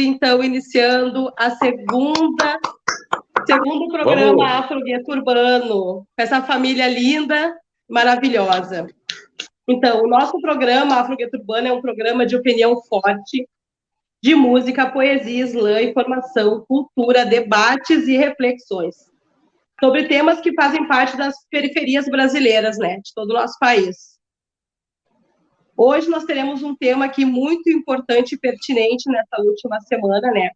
então, iniciando segundo programa Afrogueto Urbano, com essa família linda, maravilhosa. Então, o nosso programa Afrogueto Urbano é um programa de opinião forte, de música, poesia, slam, informação, cultura, debates e reflexões sobre temas que fazem parte das periferias brasileiras, né, de todo o nosso país. Hoje nós teremos um tema aqui muito importante e pertinente nessa última semana, né,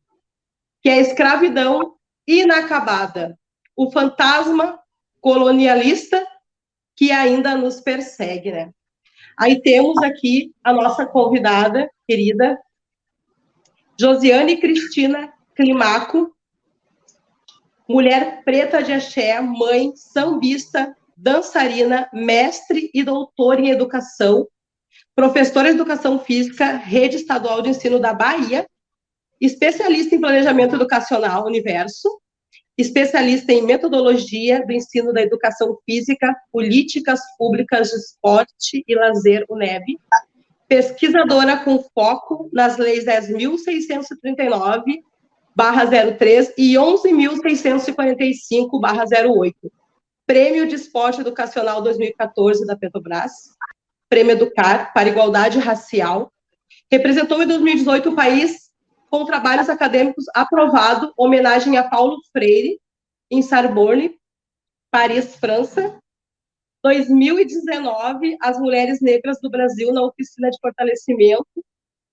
que é a escravidão inacabada, o fantasma colonialista que ainda nos persegue, né. Aí temos aqui a nossa convidada querida, Josiane Cristina Climaco, mulher preta de axé, mãe, sambista, dançarina, mestre e doutora em educação, professora de educação física, rede estadual de ensino da Bahia, especialista em planejamento educacional Universo, especialista em metodologia do ensino da educação física, políticas públicas de esporte e lazer UNEB, pesquisadora com foco nas leis 10.639/03 e 11.645/08, Prêmio de Esporte Educacional 2014 da Petrobras, Prêmio Educar para Igualdade Racial, representou em 2018 o país com trabalhos acadêmicos aprovado, homenagem a Paulo Freire, em Sorbonne, Paris, França. 2019, as mulheres negras do Brasil na oficina de fortalecimento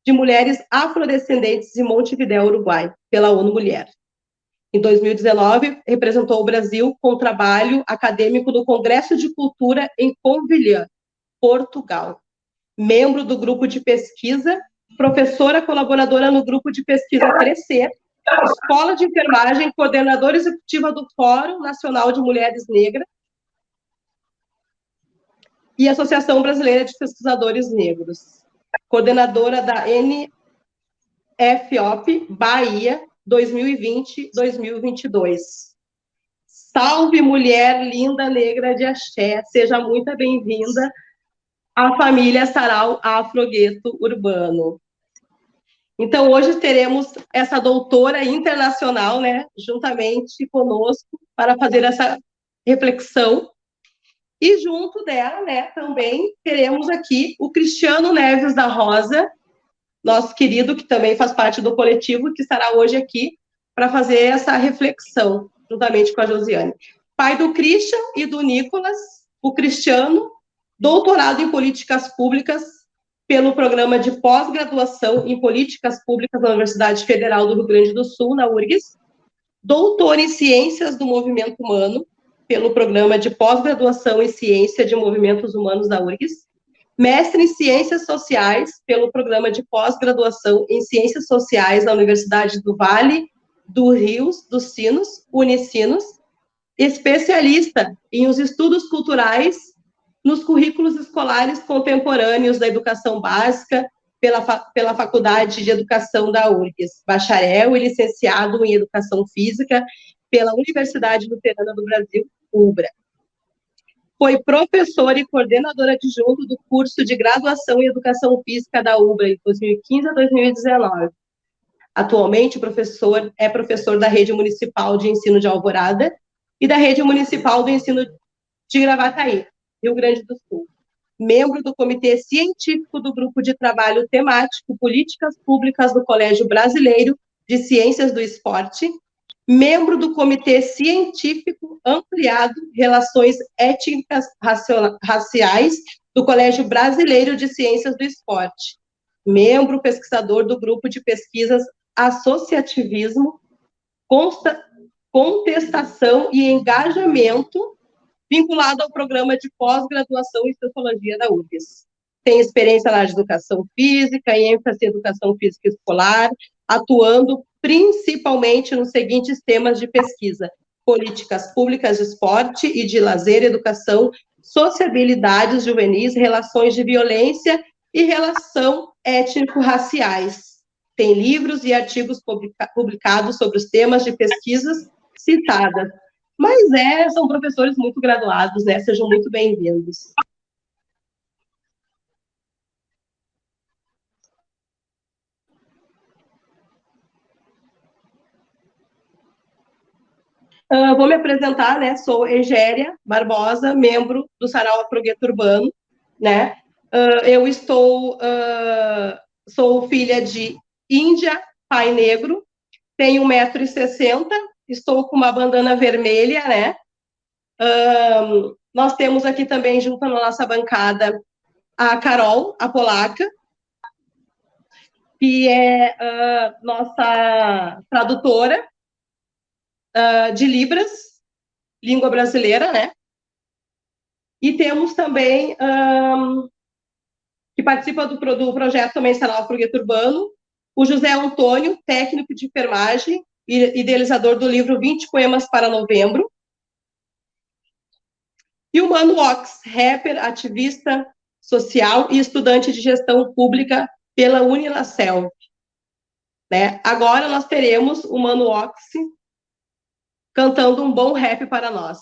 de mulheres afrodescendentes em Montevidéu, Uruguai, pela ONU Mulher. Em 2019, representou o Brasil com trabalho acadêmico no Congresso de Cultura em Covilhã, Portugal. Membro do grupo de pesquisa, professora colaboradora no grupo de pesquisa Crescer, Escola de Enfermagem, coordenadora executiva do Fórum Nacional de Mulheres Negras e Associação Brasileira de Pesquisadores Negros. Coordenadora da NFOP Bahia 2020-2022. Salve, mulher linda, negra de axé, seja muito bem-vinda à família Sarau Afrogueto Urbano. Então, hoje teremos essa doutora internacional, né, juntamente conosco, para fazer essa reflexão. E junto dela, né, também teremos aqui o Cristiano Neves da Rosa, nosso querido, que também faz parte do coletivo, que estará hoje aqui para fazer essa reflexão, juntamente com a Josiane. Pai do Christian e do Nicolas, o Cristiano, doutorado em políticas públicas pelo programa de pós-graduação em políticas públicas na Universidade Federal do Rio Grande do Sul, na URGS, doutor em ciências do movimento humano, pelo programa de pós-graduação em ciência de movimentos humanos da URGS, mestre em ciências sociais pelo programa de pós-graduação em ciências sociais na Universidade do Vale do Rios dos Sinos, Unicinos, especialista em os estudos culturais nos currículos escolares contemporâneos da educação básica pela Faculdade de Educação da URGS, bacharel e licenciado em Educação Física pela Universidade Luterana do Brasil, UBRA. Foi professora e coordenadora adjunto do curso de graduação em Educação Física da UBRA, em 2015 a 2019. Atualmente, é professor da Rede Municipal de Ensino de Alvorada e da Rede Municipal do Ensino de Gravataí, Rio Grande do Sul. Membro do Comitê Científico do Grupo de Trabalho Temático Políticas Públicas do Colégio Brasileiro de Ciências do Esporte, membro do Comitê Científico Ampliado Relações Étnicas Raciais do Colégio Brasileiro de Ciências do Esporte, membro pesquisador do Grupo de Pesquisas Associativismo, Contestação e Engajamento, vinculado ao programa de pós-graduação em Sociologia da URGS. Tem experiência na área de Educação Física e ênfase em Educação Física Escolar, atuando principalmente nos seguintes temas de pesquisa: políticas públicas de esporte e de lazer, educação, sociabilidades juvenis, relações de violência e relação étnico-raciais. Tem livros e artigos publicados sobre os temas de pesquisas citadas. Mas são professores muito graduados, né? Sejam muito bem-vindos. Vou me apresentar, né? Sou Egéria Barbosa, membro do Sarau Afrogueto Urbano, né? Eu sou filha de Índia, pai negro, tenho 1,60 m, estou com uma bandana vermelha, né? Nós temos aqui também, junto na nossa bancada, a Carol, a polaca, que é nossa tradutora de Libras, língua brasileira, né? E temos também, que participa do projeto também Sarau Afrogueto Urbano, o José Antônio, técnico de enfermagem e idealizador do livro 20 Poemas para Novembro. E o Mano Ox, rapper, ativista social e estudante de gestão pública pela Unilacel. Né? Agora nós teremos o Mano Ox cantando um bom rap para nós.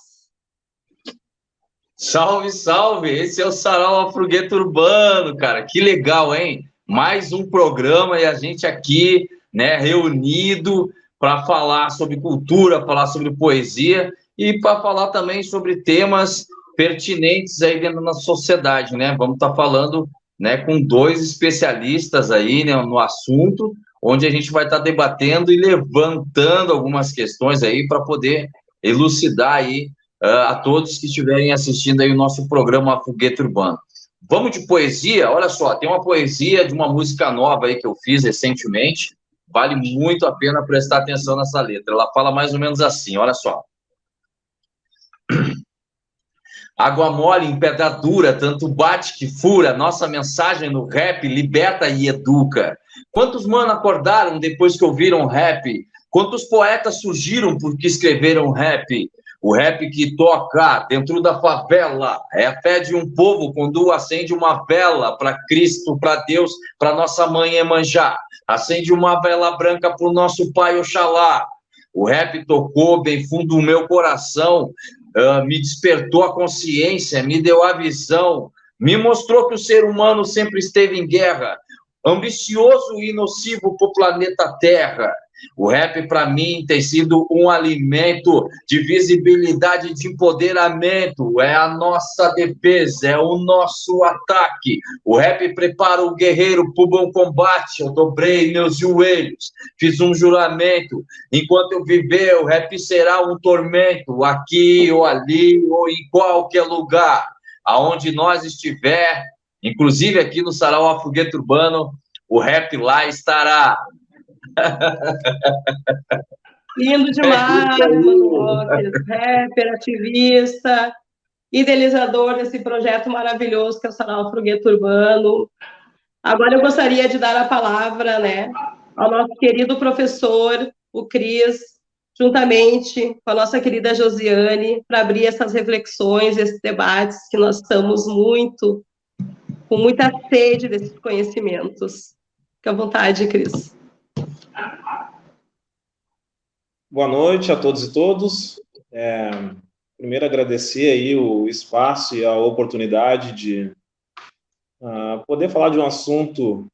Salve, salve! Esse é o Sarau Afrogueto Urbano, cara. Que legal, hein? Mais um programa e a gente aqui, né, reunido para falar sobre cultura, falar sobre poesia e para falar também sobre temas pertinentes aí dentro da nossa sociedade, né? Vamos estar falando, né, com 2 especialistas aí, né, no assunto, onde a gente vai estar debatendo e levantando algumas questões aí para poder elucidar aí a todos que estiverem assistindo aí o nosso programa Afrogueto Urbano. Vamos de poesia? Olha só, tem uma poesia de uma música nova aí que eu fiz recentemente, vale muito a pena prestar atenção nessa letra. Ela fala mais ou menos assim, olha só. Água mole em pedra dura, tanto bate que fura, nossa mensagem no rap liberta e educa. Quantos mano acordaram depois que ouviram rap? Quantos poetas surgiram porque escreveram rap? O rap que toca dentro da favela é a fé de um povo quando acende uma vela para Cristo, para Deus, para nossa mãe Emanjá. Acende uma vela branca para o nosso pai Oxalá. O rap tocou bem fundo o meu coração, me despertou a consciência, me deu a visão, me mostrou que o ser humano sempre esteve em guerra, ambicioso e nocivo para o planeta Terra. O rap, para mim, tem sido um alimento de visibilidade, de empoderamento. É a nossa defesa, é o nosso ataque. O rap prepara o guerreiro para o bom combate. Eu dobrei meus joelhos, fiz um juramento. Enquanto eu viver, o rap será um tormento. Aqui ou ali ou em qualquer lugar. Aonde nós estiver, inclusive aqui no Sarau Afrogueto Urbano, o rap lá estará. Lindo demais, Mano Lopes, rapper, ativista, idealizador desse projeto maravilhoso que é o Sarau Afrogueto Urbano. Agora eu gostaria de dar a palavra, né, ao nosso querido professor, o Cris, juntamente com a nossa querida Josiane, para abrir essas reflexões, esses debates que nós estamos com muita sede desses conhecimentos. Fique à vontade, Cris. Boa noite a todos e todas. Primeiro, agradecer aí o espaço e a oportunidade de poder falar de um assunto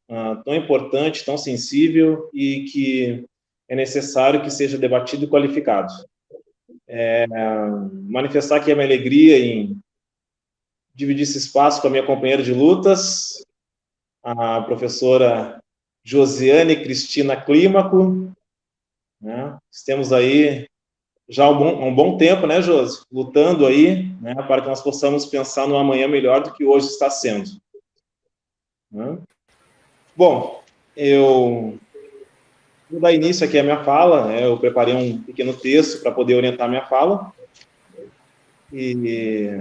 tão importante, tão sensível e que é necessário que seja debatido e qualificado. Manifestar aqui a minha alegria em dividir esse espaço com a minha companheira de lutas, a professora Josiane Cristina Clímaco, né? Estamos aí já há um bom tempo, né, Josi? Lutando aí, né, para que nós possamos pensar num amanhã melhor do que hoje está sendo. Né? Bom, eu vou dar início aqui à minha fala, né? Eu preparei um pequeno texto para poder orientar a minha fala. E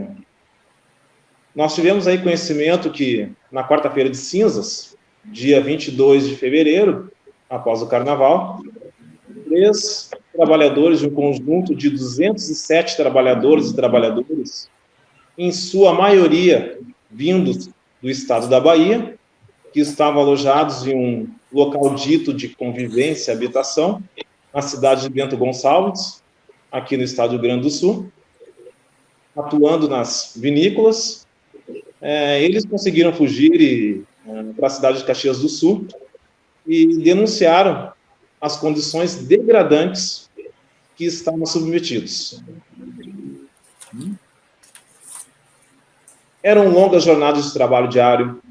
nós tivemos aí conhecimento que na quarta-feira de cinzas, dia 22 de fevereiro, após o carnaval, 3 trabalhadores de um conjunto de 207 trabalhadores e trabalhadoras, em sua maioria vindos do estado da Bahia, que estavam alojados em um local dito de convivência e habitação, na cidade de Bento Gonçalves, aqui no estado do Rio Grande do Sul, atuando nas vinícolas. Eles conseguiram fugir para a cidade de Caxias do Sul e denunciaram as condições degradantes que estavam submetidos. Eram longas jornadas de trabalho diário,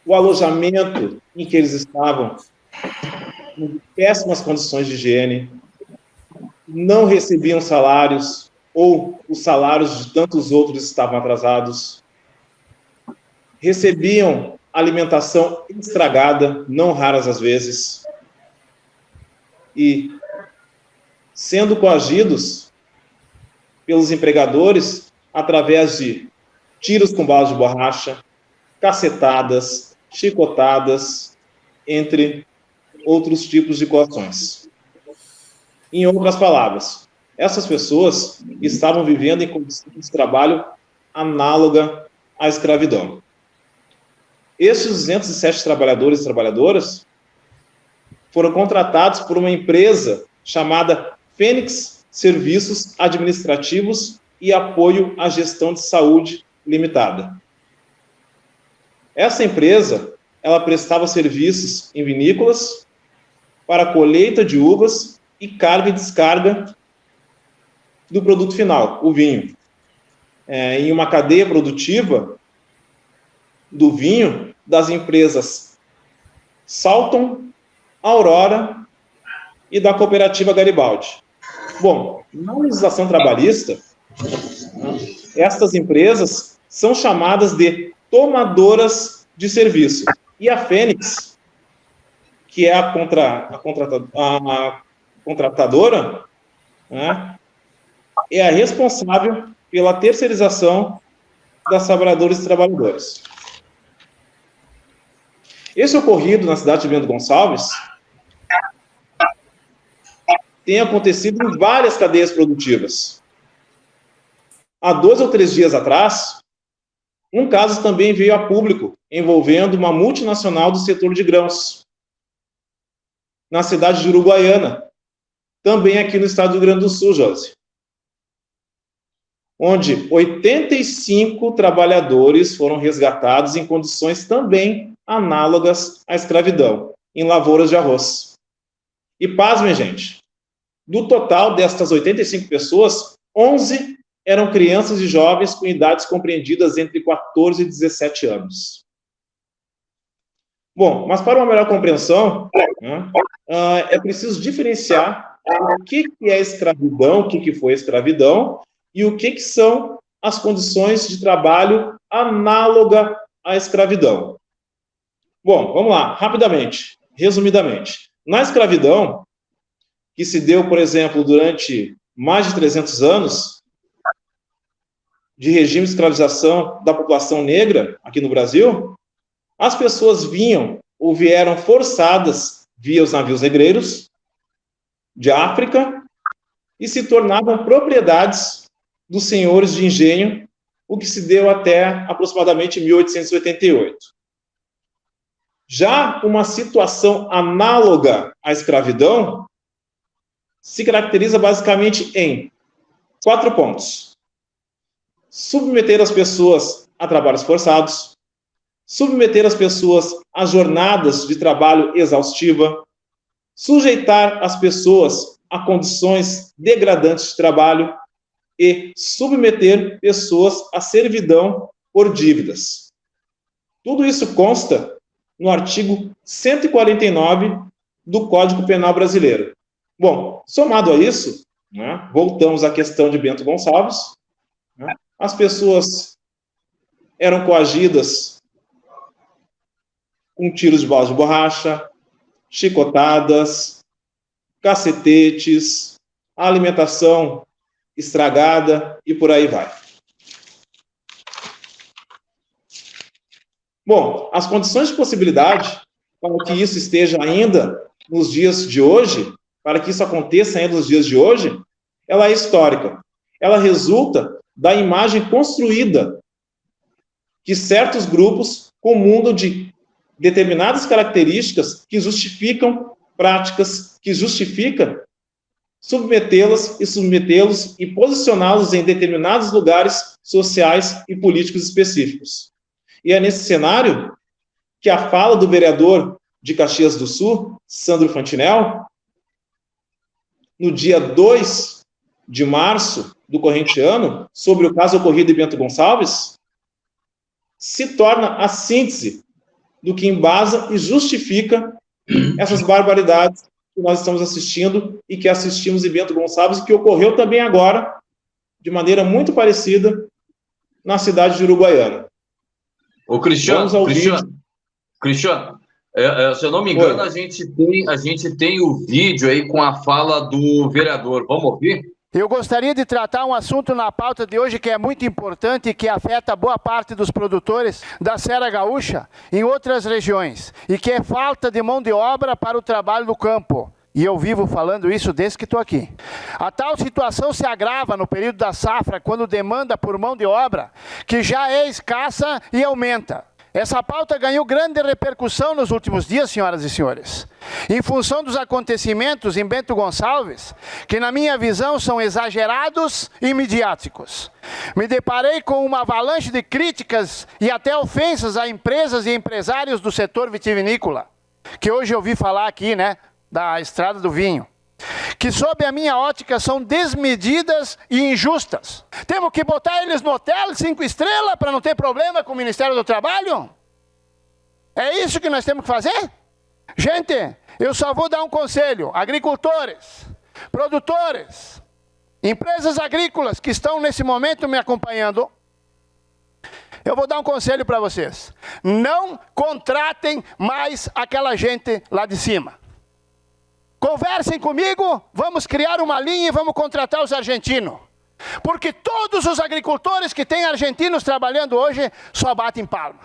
o alojamento em que eles estavam, em péssimas condições de higiene, não recebiam salários, ou os salários de tantos outros estavam atrasados, recebiam alimentação estragada, não raras às vezes, e sendo coagidos pelos empregadores através de tiros com balas de borracha, cacetadas, chicotadas, entre outros tipos de coações. Em outras palavras, essas pessoas estavam vivendo em condições de trabalho análoga à escravidão. Estes 207 trabalhadores e trabalhadoras foram contratados por uma empresa chamada Fênix Serviços Administrativos e Apoio à Gestão de Saúde Limitada. Essa empresa, ela prestava serviços em vinícolas para colheita de uvas e carga e descarga do produto final, o vinho. Em uma cadeia produtiva do vinho das empresas Salton, Aurora e da cooperativa Garibaldi. Bom, na legislação trabalhista, estas empresas são chamadas de tomadoras de serviço. E a Fênix, que é a contratadora, né, é a responsável pela terceirização das trabalhadoras e trabalhadores. Esse ocorrido na cidade de Bento Gonçalves tem acontecido em várias cadeias produtivas. Há 2 ou 3 dias atrás, um caso também veio a público, envolvendo uma multinacional do setor de grãos, na cidade de Uruguaiana, também aqui no estado do Rio Grande do Sul, Josi, onde 85 trabalhadores foram resgatados em condições também análogas à escravidão, em lavouras de arroz. E pasmem, gente, do total destas 85 pessoas, 11 eram crianças e jovens com idades compreendidas entre 14 e 17 anos. Bom, mas para uma melhor compreensão, né, é preciso diferenciar o que é escravidão, o que foi escravidão, e o que são as condições de trabalho análoga à escravidão. Bom, vamos lá, rapidamente, resumidamente. Na escravidão, que se deu, por exemplo, durante mais de 300 anos, de regime de escravização da população negra aqui no Brasil, as pessoas vinham ou vieram forçadas via os navios negreiros de África e se tornavam propriedades dos senhores de engenho, o que se deu até aproximadamente 1888. Já uma situação análoga à escravidão se caracteriza basicamente em 4 pontos: submeter as pessoas a trabalhos forçados, submeter as pessoas a jornadas de trabalho exaustiva, sujeitar as pessoas a condições degradantes de trabalho e submeter pessoas à servidão por dívidas. Tudo isso consta no artigo 149 do Código Penal Brasileiro. Bom, somado a isso, né, voltamos à questão de Bento Gonçalves, né, as pessoas eram coagidas com tiros de balas de borracha, chicotadas, cacetetes, alimentação estragada e por aí vai. Bom, as condições de possibilidade para que isso esteja ainda nos dias de hoje, para que isso aconteça ainda nos dias de hoje, ela é histórica. Ela resulta da imagem construída que certos grupos comungam de determinadas características que justificam práticas, que justificam submetê-los e posicioná-los em determinados lugares sociais e políticos específicos. E é nesse cenário que a fala do vereador de Caxias do Sul, Sandro Fantinel, no dia 2 de março do corrente ano, sobre o caso ocorrido em Bento Gonçalves, se torna a síntese do que embasa e justifica essas barbaridades que nós estamos assistindo e que assistimos em Bento Gonçalves, e que ocorreu também agora, de maneira muito parecida, na cidade de Uruguaiana. Ô, Cristiano, se eu não me engano, a gente tem o vídeo aí com a fala do vereador. Vamos ouvir? Eu gostaria de tratar um assunto na pauta de hoje que é muito importante e que afeta boa parte dos produtores da Serra Gaúcha em outras regiões, e que é falta de mão de obra para o trabalho do campo. E eu vivo falando isso desde que estou aqui. A tal situação se agrava no período da safra, quando demanda por mão de obra, que já é escassa e aumenta. Essa pauta ganhou grande repercussão nos últimos dias, senhoras e senhores, em função dos acontecimentos em Bento Gonçalves, que na minha visão são exagerados e midiáticos. Me deparei com uma avalanche de críticas e até ofensas a empresas e empresários do setor vitivinícola, que hoje eu ouvi falar aqui, né, da Estrada do Vinho, que sob a minha ótica são desmedidas e injustas. Temos que botar eles no hotel 5 estrelas para não ter problema com o Ministério do Trabalho? É isso que nós temos que fazer? Gente, eu só vou dar um conselho. Agricultores, produtores, empresas agrícolas que estão nesse momento me acompanhando, eu vou dar um conselho para vocês. Não contratem mais aquela gente lá de cima. Conversem comigo, vamos criar uma linha e vamos contratar os argentinos. Porque todos os agricultores que têm argentinos trabalhando hoje só batem palma.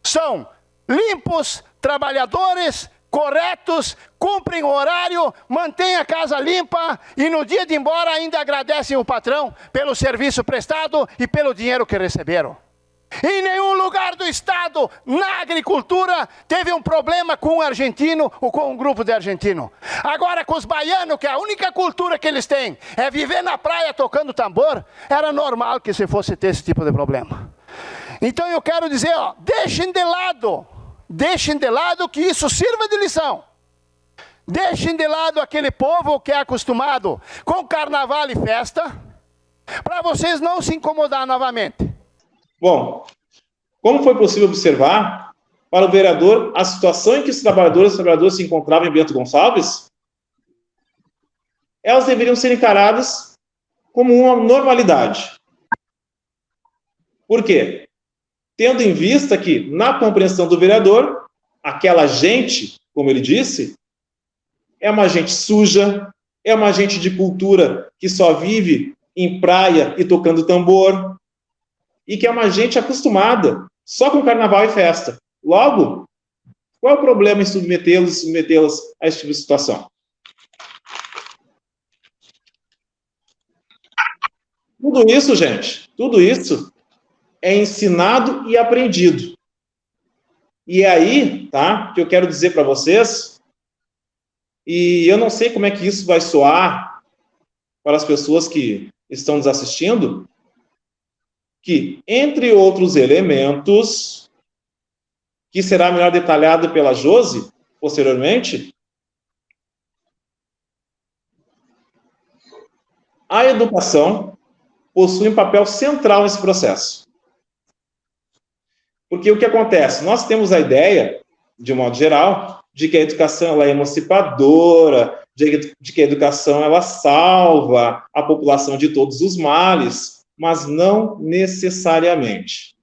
São limpos, trabalhadores, corretos, cumprem o horário, mantêm a casa limpa e no dia de ir embora ainda agradecem o patrão pelo serviço prestado e pelo dinheiro que receberam. Em nenhum lugar do estado, na agricultura, teve um problema com um argentino ou com um grupo de argentino. Agora, com os baianos, que a única cultura que eles têm é viver na praia tocando tambor, era normal que se fosse ter esse tipo de problema. Então eu quero dizer, ó, deixem de lado que isso sirva de lição. Deixem de lado aquele povo que é acostumado com carnaval e festa, para vocês não se incomodar novamente. Bom, como foi possível observar, para o vereador, a situação em que os trabalhadores se encontravam em Bento Gonçalves, elas deveriam ser encaradas como uma normalidade. Por quê? Tendo em vista que, na compreensão do vereador, aquela gente, como ele disse, é uma gente suja, é uma gente de cultura que só vive em praia e tocando tambor, e que é uma gente acostumada só com carnaval e festa. Logo, qual é o problema em submetê-las a esse tipo de situação? Tudo isso, gente, tudo isso é ensinado e aprendido. E é aí, tá, que eu quero dizer para vocês, e eu não sei como é que isso vai soar para as pessoas que estão nos assistindo, que, entre outros elementos, que será melhor detalhado pela Josi, posteriormente, a educação possui um papel central nesse processo. Porque o que acontece? Nós temos a ideia, de um modo geral, de que a educação ela é emancipadora, de que a educação ela salva a população de todos os males, mas não necessariamente.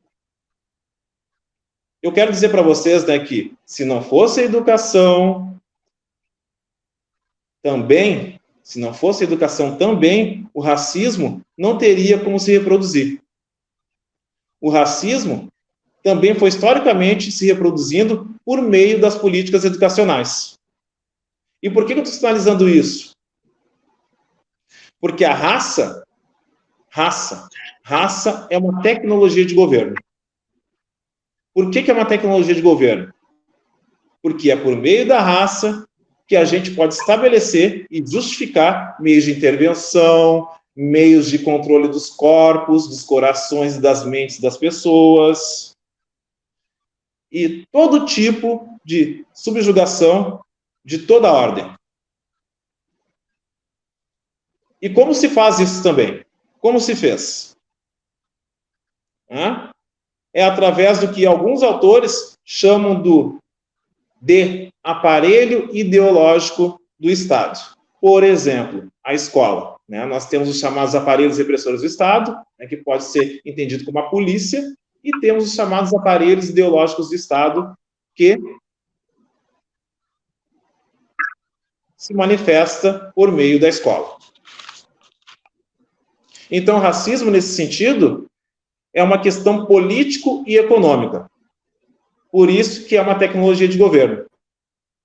Eu quero dizer para vocês, né, que se não fosse a educação também, o racismo não teria como se reproduzir. O racismo também foi historicamente se reproduzindo por meio das políticas educacionais. E por que eu estou sinalizando isso? Porque a raça é uma tecnologia de governo. Por que é uma tecnologia de governo? Porque é por meio da raça que a gente pode estabelecer e justificar meios de intervenção, meios de controle dos corpos, dos corações e das mentes das pessoas, e todo tipo de subjugação de toda a ordem. E como se faz isso também? Como se fez? É através do que alguns autores chamam de aparelho ideológico do Estado. Por exemplo, a escola. Nós temos os chamados aparelhos repressores do Estado, que pode ser entendido como a polícia, e temos os chamados aparelhos ideológicos do Estado, que se manifesta por meio da escola. Então, o racismo, nesse sentido, é uma questão político e econômica. Por isso que é uma tecnologia de governo.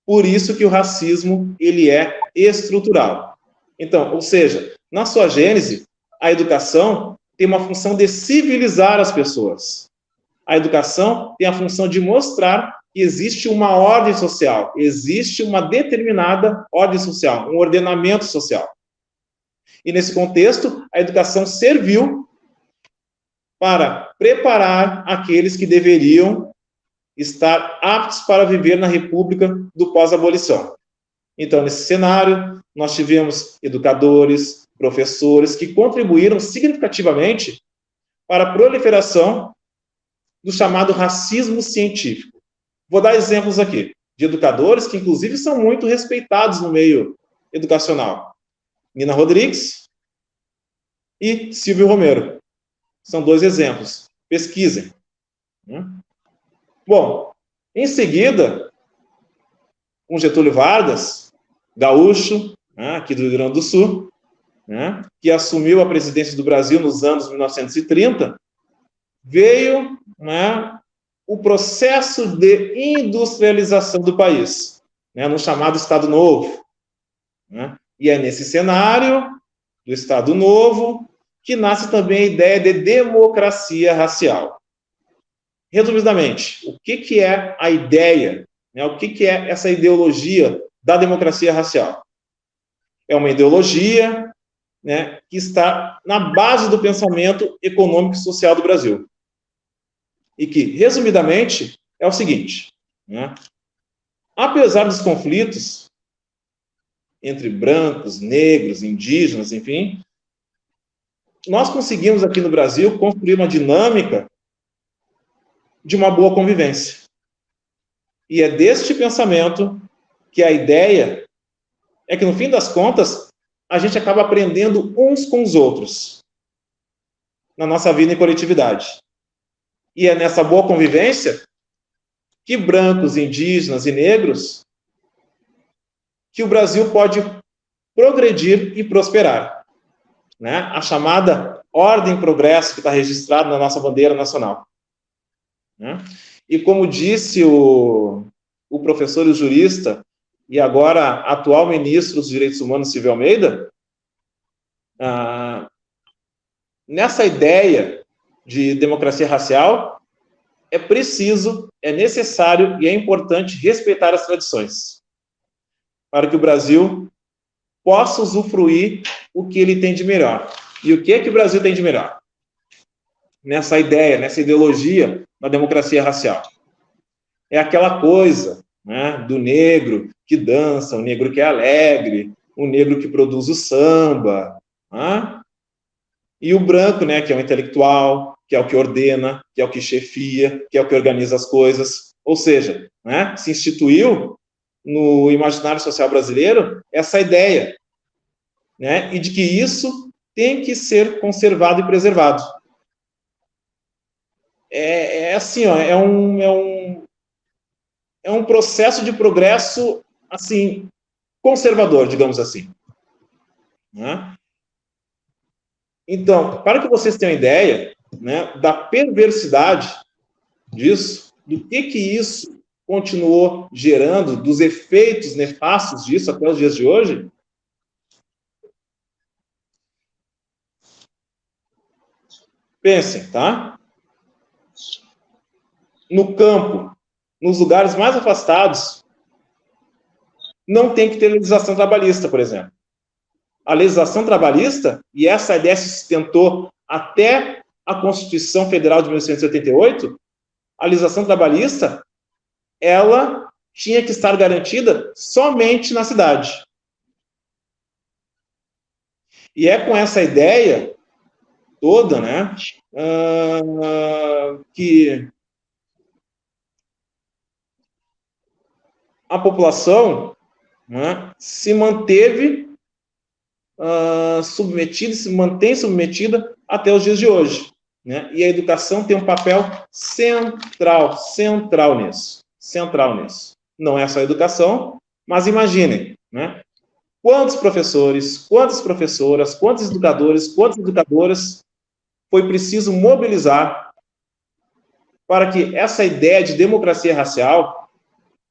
Por isso que o racismo, ele é estrutural. Então, ou seja, na sua gênese, a educação tem uma função de civilizar as pessoas. A educação tem a função de mostrar que existe uma ordem social, existe uma determinada ordem social, um ordenamento social. E nesse contexto, a educação serviu para preparar aqueles que deveriam estar aptos para viver na República do pós-abolição. Então, nesse cenário, nós tivemos educadores, professores que contribuíram significativamente para a proliferação do chamado racismo científico. Vou dar exemplos aqui de educadores que, inclusive, são muito respeitados no meio educacional. Nina Rodrigues e Silvio Romero. São 2 exemplos. Pesquisem. Bom, em seguida, com Getúlio Vargas, gaúcho, aqui do Rio Grande do Sul, que assumiu a presidência do Brasil nos anos 1930, veio o processo de industrialização do país, no chamado Estado Novo. E é nesse cenário do Estado Novo que nasce também a ideia de democracia racial. Resumidamente, o que é a ideia, o que é essa ideologia da democracia racial? É uma ideologia que está na base do pensamento econômico e social do Brasil. E que, resumidamente, é o seguinte, apesar dos conflitos entre brancos, negros, indígenas, enfim, nós conseguimos aqui no Brasil construir uma dinâmica de uma boa convivência. E é deste pensamento que a ideia é que, no fim das contas, a gente acaba aprendendo uns com os outros na nossa vida em coletividade. E é nessa boa convivência que brancos, indígenas e negros, que o Brasil pode progredir e prosperar. A chamada ordem e progresso que está registrado na nossa bandeira nacional. E como disse o professor e o jurista, e agora atual ministro dos Direitos Humanos, Silvio Almeida, nessa ideia de democracia racial, é preciso, é necessário e é importante respeitar as tradições, para que o Brasil possa usufruir o que ele tem de melhor. E o que é que o Brasil tem de melhor? Nessa ideia, nessa ideologia da democracia racial. É aquela coisa do negro que dança, o negro que é alegre, o negro que produz o samba, e o branco, que é o intelectual, que é o que ordena, que é o que chefia, que é o que organiza as coisas. Ou seja, se instituiu no imaginário social brasileiro essa ideia, e de que isso tem que ser conservado e preservado. Assim, é um processo de progresso, assim, conservador, digamos assim. Então, para que vocês tenham ideia, da perversidade disso, do que isso continuou gerando, dos efeitos nefastos disso até os dias de hoje, pensem, tá? No campo, nos lugares mais afastados, não tem que ter legislação trabalhista, por exemplo. A legislação trabalhista, e essa ideia se sustentou até a Constituição Federal de 1988, a legislação trabalhista, ela tinha que estar garantida somente na cidade. E é com essa ideia toda, né, que a população, né, se manteve submetida, se mantém submetida até os dias de hoje, né? E a educação tem um papel central nisso. Não é só a educação, mas imaginem, né? Quantos professores, quantas professoras, quantos educadores, quantas educadoras foi preciso mobilizar para que essa ideia de democracia racial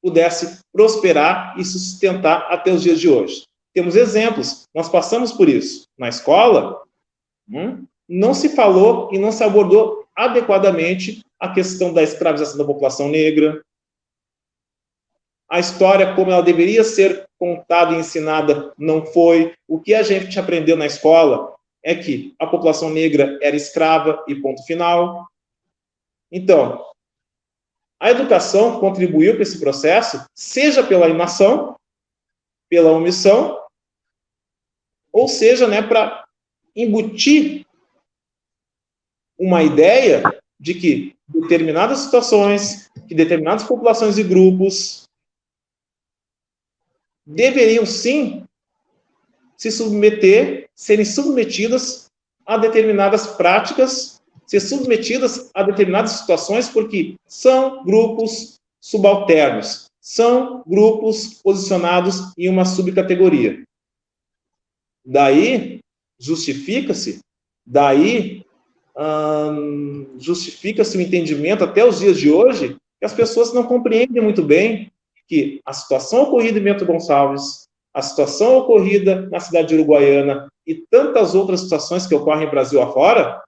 pudesse prosperar e sustentar até os dias de hoje. Temos exemplos, nós passamos por isso. Na escola, não se falou e não se abordou adequadamente a questão da escravização da população negra, a história como ela deveria ser contada e ensinada não foi. O que a gente aprendeu na escola é que a população negra era escrava e ponto final. Então, a educação contribuiu para esse processo, seja pela inação, pela omissão, ou seja, né, para embutir uma ideia de que determinadas situações, que determinadas populações e grupos deveriam, sim, se submeter, serem submetidas a determinadas práticas, ser submetidas a determinadas situações, porque são grupos subalternos, são grupos posicionados em uma subcategoria. Daí, justifica-se o entendimento, até os dias de hoje, que as pessoas não compreendem muito bem que a situação ocorrida em Bento Gonçalves, a situação ocorrida na cidade de Uruguaiana e tantas outras situações que ocorrem no Brasil afora,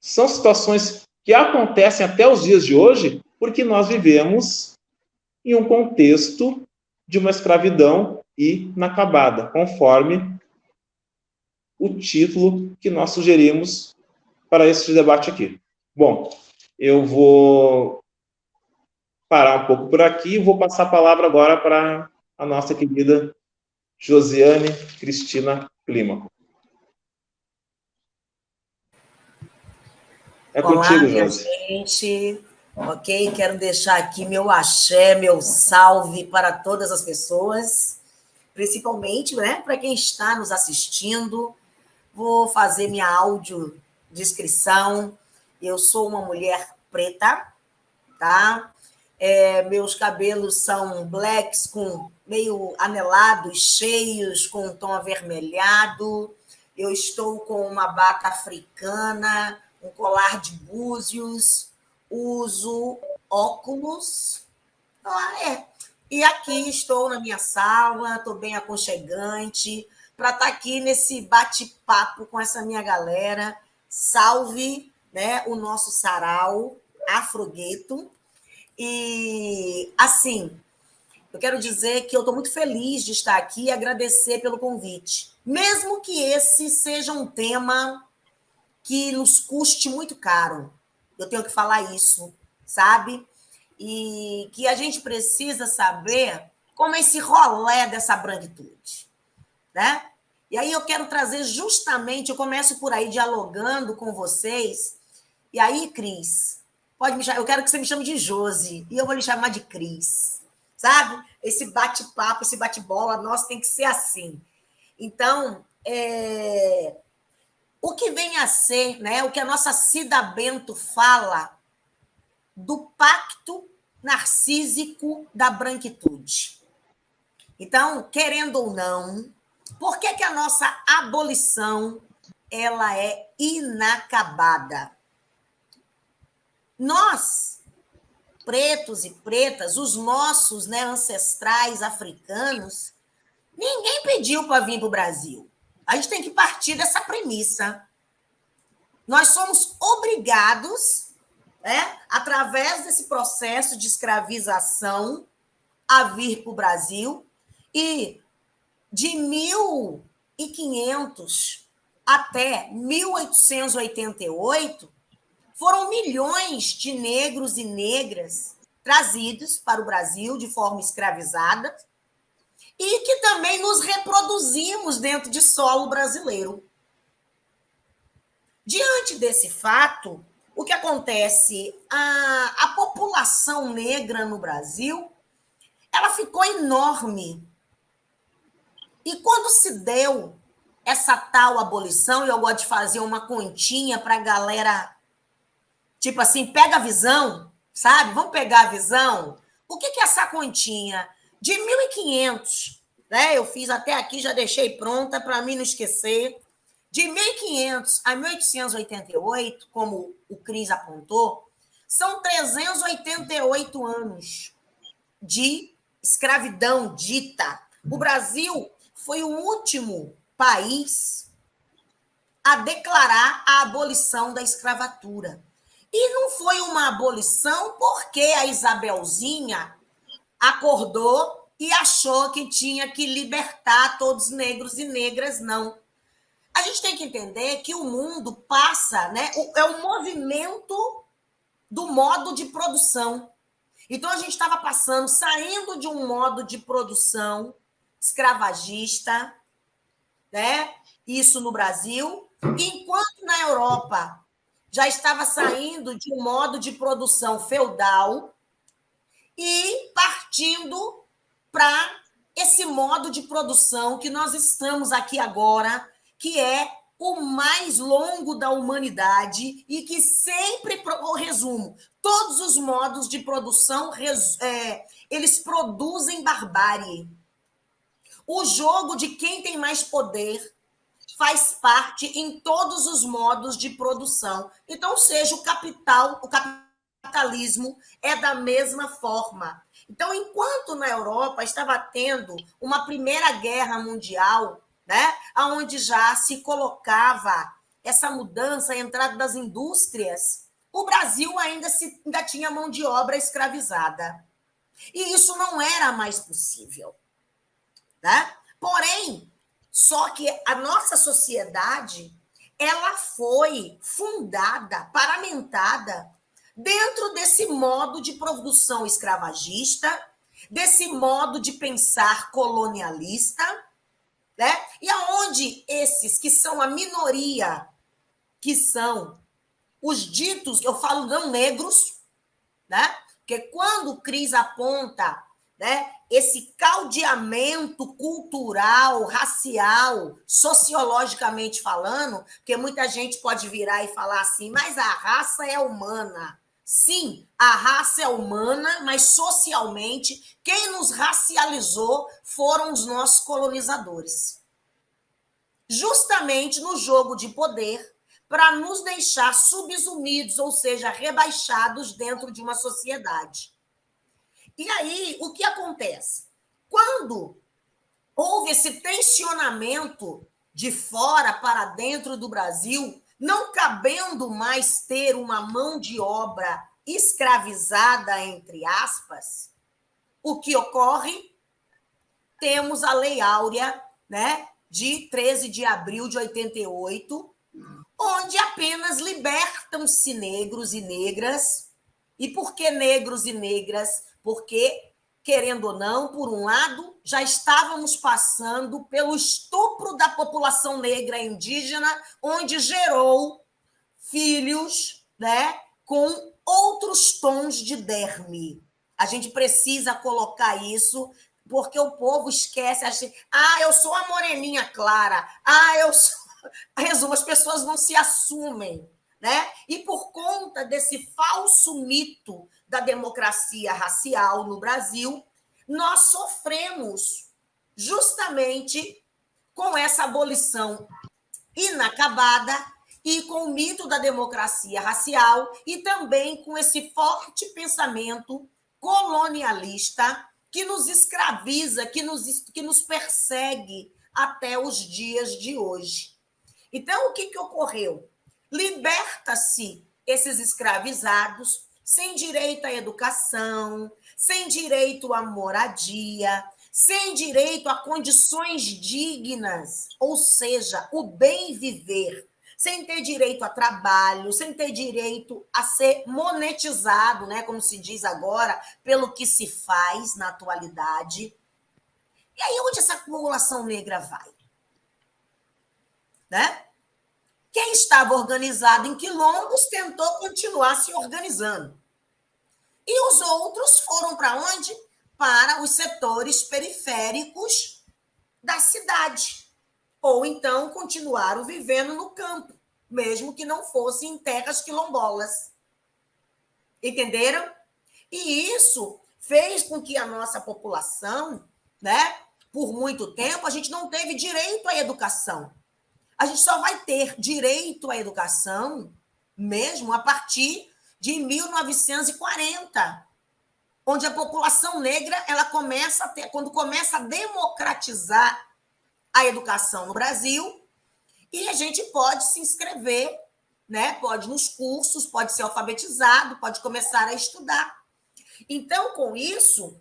são situações que acontecem até os dias de hoje porque nós vivemos em um contexto de uma escravidão inacabada, conforme o título que nós sugerimos para esse debate aqui. Bom, eu vou parar um pouco por aqui e vou passar a palavra agora para a nossa querida Josiane Cristina Clímaco. É Olá, contigo, minha Josi. gente. Ok? Quero deixar aqui meu axé, meu salve para todas as pessoas, principalmente, né, para quem está nos assistindo. Vou fazer minha audiodescrição. Eu sou uma mulher preta, tá? Meus cabelos são blacks, com meio anelados, cheios, com um tom avermelhado. Eu estou com uma bata africana, um colar de búzios, uso óculos. E aqui estou na minha sala, estou bem aconchegante, para estar aqui nesse bate-papo com essa minha galera. Salve, né, o nosso sarau Afrogueto. E, assim, eu quero dizer que eu estou muito feliz de estar aqui e agradecer pelo convite. Mesmo que esse seja um tema que nos custe muito caro, eu tenho que falar isso, sabe? E que a gente precisa saber como é esse rolê dessa branquitude, né? E aí eu quero trazer justamente, eu começo por aí dialogando com vocês, e aí, Cris, pode me chamar, eu quero que você me chame de Josi, e eu vou lhe chamar de Cris, sabe? Esse bate-papo, esse bate-bola, nosso tem que ser assim. Então, o que vem a ser, né, o que a nossa Cida Bento fala do pacto narcísico da branquitude. Então, querendo ou não, por que a nossa abolição ela é inacabada? Nós, pretos e pretas, os nossos, né, ancestrais africanos, ninguém pediu para vir para o Brasil. A gente tem que partir dessa premissa. Nós somos obrigados, né, através desse processo de escravização, a vir para o Brasil, e de 1500 até 1888, foram milhões de negros e negras trazidos para o Brasil de forma escravizada, e que também nos reproduzimos dentro de solo brasileiro. Diante desse fato, o que acontece? A população negra no Brasil, ela ficou enorme. E quando se deu essa tal abolição, e eu gosto de fazer uma continha para a galera, tipo assim, pega a visão, sabe? Vamos pegar a visão. O que é essa continha? De 1500, né? Eu fiz até aqui, já deixei pronta para mim não esquecer. De 1500 a 1888, como o Cris apontou, são 388 anos de escravidão dita. O Brasil foi o último país a declarar a abolição da escravatura. E não foi uma abolição porque a Isabelzinha acordou e achou que tinha que libertar todos os negros e negras, não. A gente tem que entender que o mundo passa, né? É um movimento do modo de produção. Então, a gente estava passando, saindo de um modo de produção escravagista, né? Isso no Brasil, enquanto na Europa já estava saindo de um modo de produção feudal e partindo para esse modo de produção que nós estamos aqui agora, que é o mais longo da humanidade e que sempre, o resumo, todos os modos de produção, eles produzem barbárie. O jogo de quem tem mais poder faz parte em todos os modos de produção. Então, ou seja, o capitalismo é da mesma forma. Então, enquanto na Europa estava tendo uma Primeira Guerra Mundial, né, onde já se colocava essa mudança, a entrada das indústrias, o Brasil ainda tinha mão de obra escravizada. E isso não era mais possível. Né? Porém, só que a nossa sociedade, ela foi fundada, paramentada, dentro desse modo de produção escravagista, desse modo de pensar colonialista, né? E aonde esses que são a minoria, que são os ditos, eu falo não negros, né? Porque quando o Cris aponta, né, esse caldeamento cultural, racial, sociologicamente falando, porque muita gente pode virar e falar assim, mas a raça é humana. Sim, a raça é humana, mas socialmente, quem nos racializou foram os nossos colonizadores. Justamente no jogo de poder, para nos deixar subsumidos, ou seja, rebaixados dentro de uma sociedade. E aí, o que acontece? Quando houve esse tensionamento de fora para dentro do Brasil, não cabendo mais ter uma mão de obra escravizada, entre aspas, o que ocorre? Temos a Lei Áurea, né, de 13 de abril de 88, onde apenas libertam-se negros e negras. E por que negros e negras? Porque, querendo ou não, por um lado, já estávamos passando pelo estupro da população negra indígena, onde gerou filhos, né, com outros tons de derme. A gente precisa colocar isso, porque o povo esquece, acha, eu sou a moreninha clara, eu sou... Resumo, as pessoas não se assumem, né? E por conta desse falso mito da democracia racial no Brasil, nós sofremos justamente com essa abolição inacabada e com o mito da democracia racial e também com esse forte pensamento colonialista que nos escraviza, que nos persegue até os dias de hoje. Então, o que ocorreu? Liberta-se esses escravizados sem direito à educação, sem direito à moradia, sem direito a condições dignas, ou seja, o bem viver, sem ter direito a trabalho, sem ter direito a ser monetizado, né, como se diz agora, pelo que se faz na atualidade. E aí, onde essa população negra vai? Né? Quem estava organizado em quilombos tentou continuar se organizando. E os outros foram para onde? Para os setores periféricos da cidade. Ou então continuaram vivendo no campo, mesmo que não fossem em terras quilombolas. Entenderam? E isso fez com que a nossa população, né, por muito tempo, a gente não teve direito à educação. A gente só vai ter direito à educação mesmo a partir de 1940, onde a população negra ela começa a ter, quando começa a democratizar a educação no Brasil, e a gente pode se inscrever, né? Pode ir nos cursos, pode ser alfabetizado, pode começar a estudar. Então, com isso,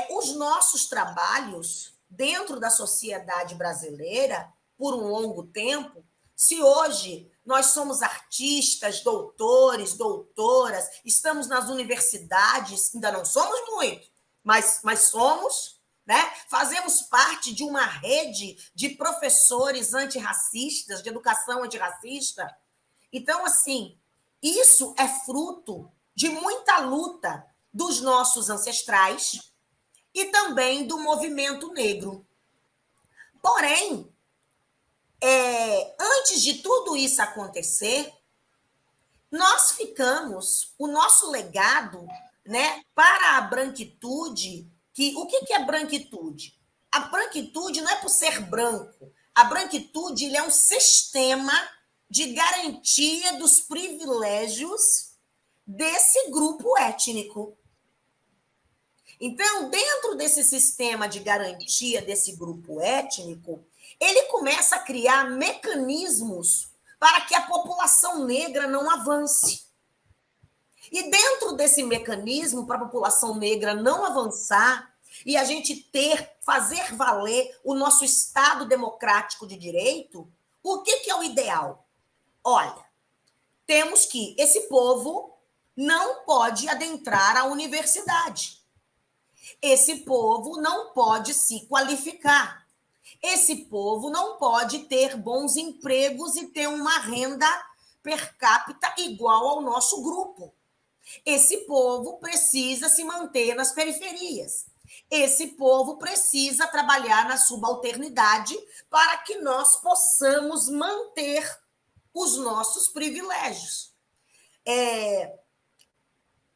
os nossos trabalhos dentro da sociedade brasileira, por um longo tempo, se hoje nós somos artistas, doutores, doutoras, estamos nas universidades, ainda não somos muito, mas somos, né? Fazemos parte de uma rede de professores antirracistas, de educação antirracista. Então, assim, isso é fruto de muita luta dos nossos ancestrais e também do movimento negro. Porém, antes de tudo isso acontecer, nós ficamos, o nosso legado, né, para a branquitude, o que é branquitude? A branquitude não é por ser branco. A branquitude ele é um sistema de garantia dos privilégios desse grupo étnico. Então, dentro desse sistema de garantia desse grupo étnico, ele começa a criar mecanismos para que a população negra não avance. E dentro desse mecanismo, para a população negra não avançar, e a gente fazer valer o nosso Estado democrático de direito, o que é o ideal? Olha, temos que esse povo não pode adentrar a universidade. Esse povo não pode se qualificar. Esse povo não pode ter bons empregos e ter uma renda per capita igual ao nosso grupo. Esse povo precisa se manter nas periferias. Esse povo precisa trabalhar na subalternidade para que nós possamos manter os nossos privilégios.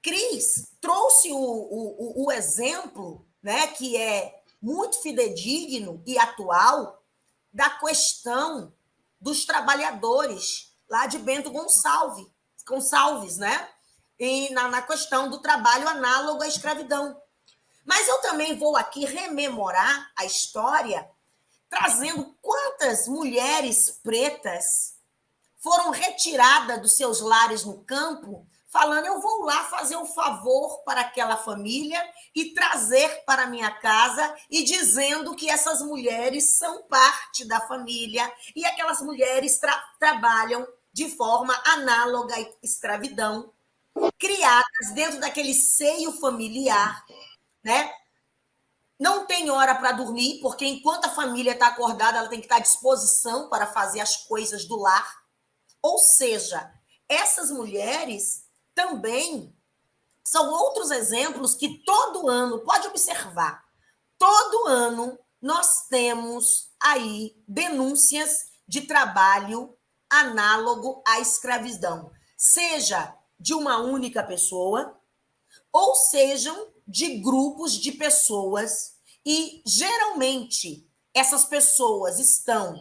Cris trouxe o exemplo, né, que é muito fidedigno e atual da questão dos trabalhadores lá de Bento Gonçalves, né? E na questão do trabalho análogo à escravidão. Mas eu também vou aqui rememorar a história, trazendo quantas mulheres pretas foram retiradas dos seus lares no campo, falando, eu vou lá fazer um favor para aquela família e trazer para minha casa, e dizendo que essas mulheres são parte da família, e aquelas mulheres trabalham de forma análoga à escravidão, criadas dentro daquele seio familiar, né? Não tem hora para dormir, porque enquanto a família está acordada, ela tem que estar à disposição para fazer as coisas do lar. Ou seja, essas mulheres também são outros exemplos que todo ano, pode observar, todo ano nós temos aí denúncias de trabalho análogo à escravidão, seja de uma única pessoa, ou sejam de grupos de pessoas, e geralmente essas pessoas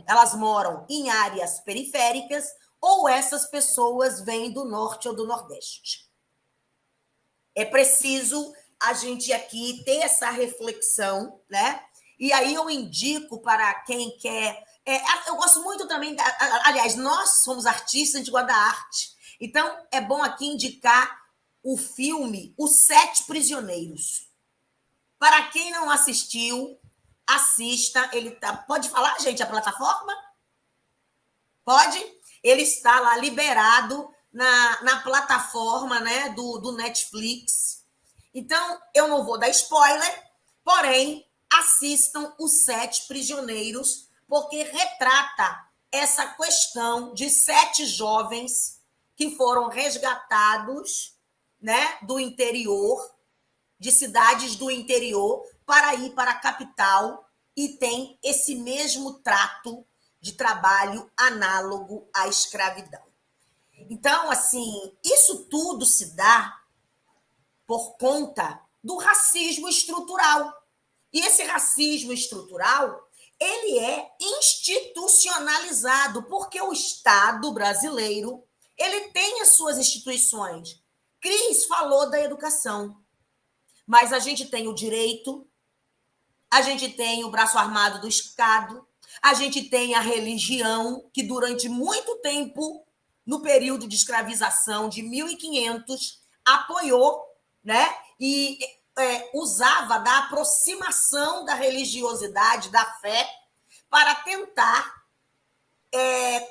elas moram em áreas periféricas, ou essas pessoas vêm do norte ou do nordeste. É preciso a gente aqui ter essa reflexão, né? E aí eu indico para quem quer... eu gosto muito também... aliás, nós somos artistas, a gente gosta da arte. Então, é bom aqui indicar o filme Os Sete Prisioneiros. Para quem não assistiu, assista. Pode falar, gente, a plataforma? Pode? Ele está lá liberado na plataforma, né, do Netflix. Então, eu não vou dar spoiler, porém, assistam Os Sete Prisioneiros, porque retrata essa questão de 7 jovens que foram resgatados, né, do interior, de cidades do interior, para ir para a capital, e tem esse mesmo trato de trabalho análogo à escravidão. Então, assim, isso tudo se dá por conta do racismo estrutural. E esse racismo estrutural, ele é institucionalizado, porque o Estado brasileiro, ele tem as suas instituições. Cris falou da educação, mas a gente tem o direito, a gente tem o braço armado do Estado, a gente tem a religião, que durante muito tempo, no período de escravização de 1500, apoiou, né? E usava da aproximação da religiosidade, da fé, para tentar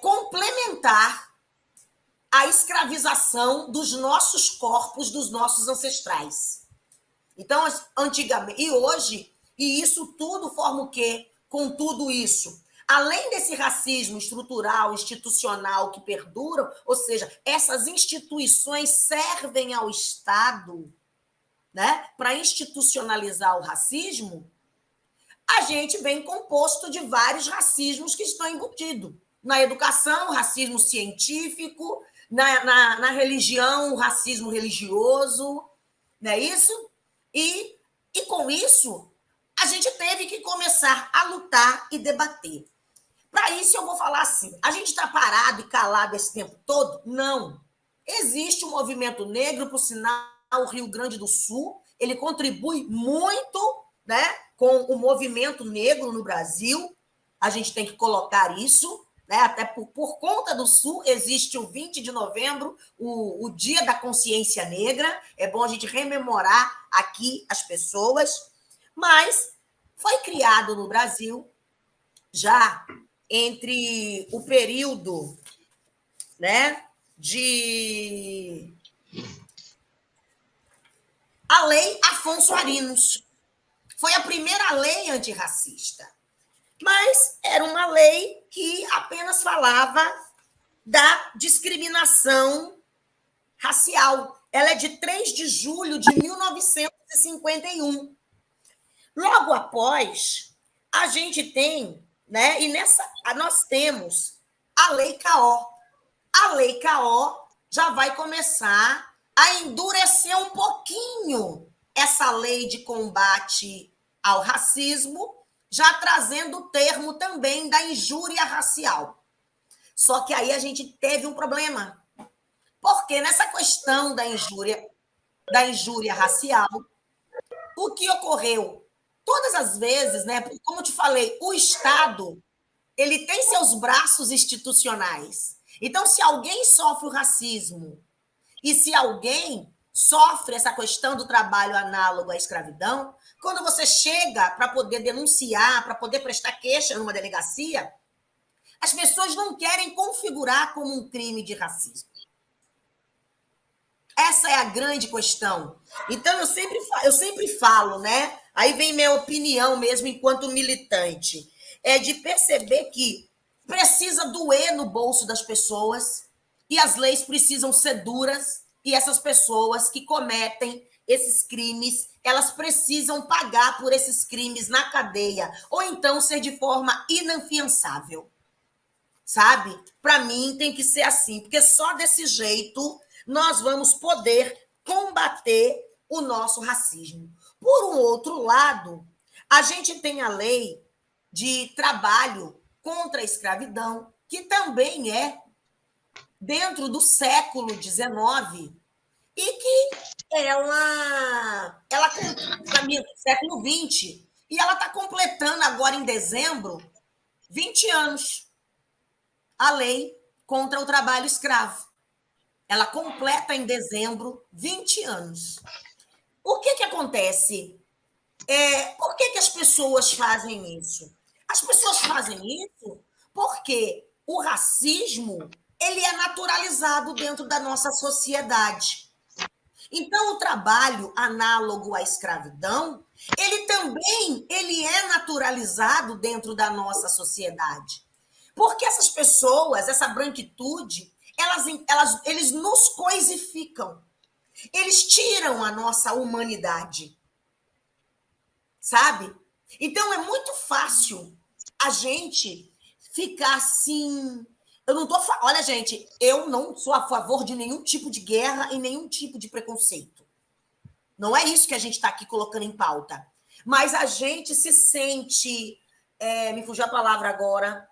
complementar a escravização dos nossos corpos, dos nossos ancestrais. Então, antigamente, e hoje, e isso tudo forma o quê? Com tudo isso, além desse racismo estrutural, institucional que perduram, ou seja, essas instituições servem ao Estado, né, para institucionalizar o racismo, a gente vem composto de vários racismos que estão embutidos. Na educação, o racismo científico, na religião, o racismo religioso, não é isso? E com isso, a gente teve que começar a lutar e debater. Para isso, eu vou falar assim, a gente está parado e calado esse tempo todo? Não. Existe um movimento negro, por sinal, o Rio Grande do Sul, ele contribui muito, né, com o movimento negro no Brasil, a gente tem que colocar isso, né, até por conta do Sul, existe o 20 de novembro, o Dia da Consciência Negra, é bom a gente rememorar aqui as pessoas, mas foi criado no Brasil, já entre o período, né, de... a Lei Afonso Arinos. Foi a primeira lei antirracista. Mas era uma lei que apenas falava da discriminação racial. Ela é de 3 de julho de 1951. Logo após, a gente tem, né, e nós temos a Lei K.O. A Lei K.O. já vai começar a endurecer um pouquinho essa lei de combate ao racismo, já trazendo o termo também da injúria racial. Só que aí a gente teve um problema, porque nessa questão da injúria racial, o que ocorreu? Todas as vezes, né, como eu te falei, o Estado, ele tem seus braços institucionais. Então, se alguém sofre o racismo e se alguém sofre essa questão do trabalho análogo à escravidão, quando você chega para poder denunciar, para poder prestar queixa numa delegacia, as pessoas não querem configurar como um crime de racismo. Essa é a grande questão. Então, eu sempre falo, né? Aí vem minha opinião mesmo enquanto militante, é de perceber que precisa doer no bolso das pessoas e as leis precisam ser duras e essas pessoas que cometem esses crimes, elas precisam pagar por esses crimes na cadeia ou então ser de forma inafiançável. Sabe? Para mim tem que ser assim, porque só desse jeito nós vamos poder combater o nosso racismo. Por um outro lado, a gente tem a lei de trabalho contra a escravidão, que também é dentro do século XIX e que ela século XX, e ela está completando agora em dezembro 20 anos a lei contra o trabalho escravo. Ela completa em dezembro 20 anos. O que acontece? Por que as pessoas fazem isso? As pessoas fazem isso porque o racismo ele é naturalizado dentro da nossa sociedade. Então, o trabalho análogo à escravidão, ele é naturalizado dentro da nossa sociedade. Porque essas pessoas, essa branquitude, eles nos coisificam. Eles tiram a nossa humanidade. Sabe? Então, é muito fácil a gente ficar assim... Eu não tô... Olha, gente, eu não sou a favor de nenhum tipo de guerra e nenhum tipo de preconceito. Não é isso que a gente está aqui colocando em pauta. Mas a gente se sente... me fugiu a palavra agora...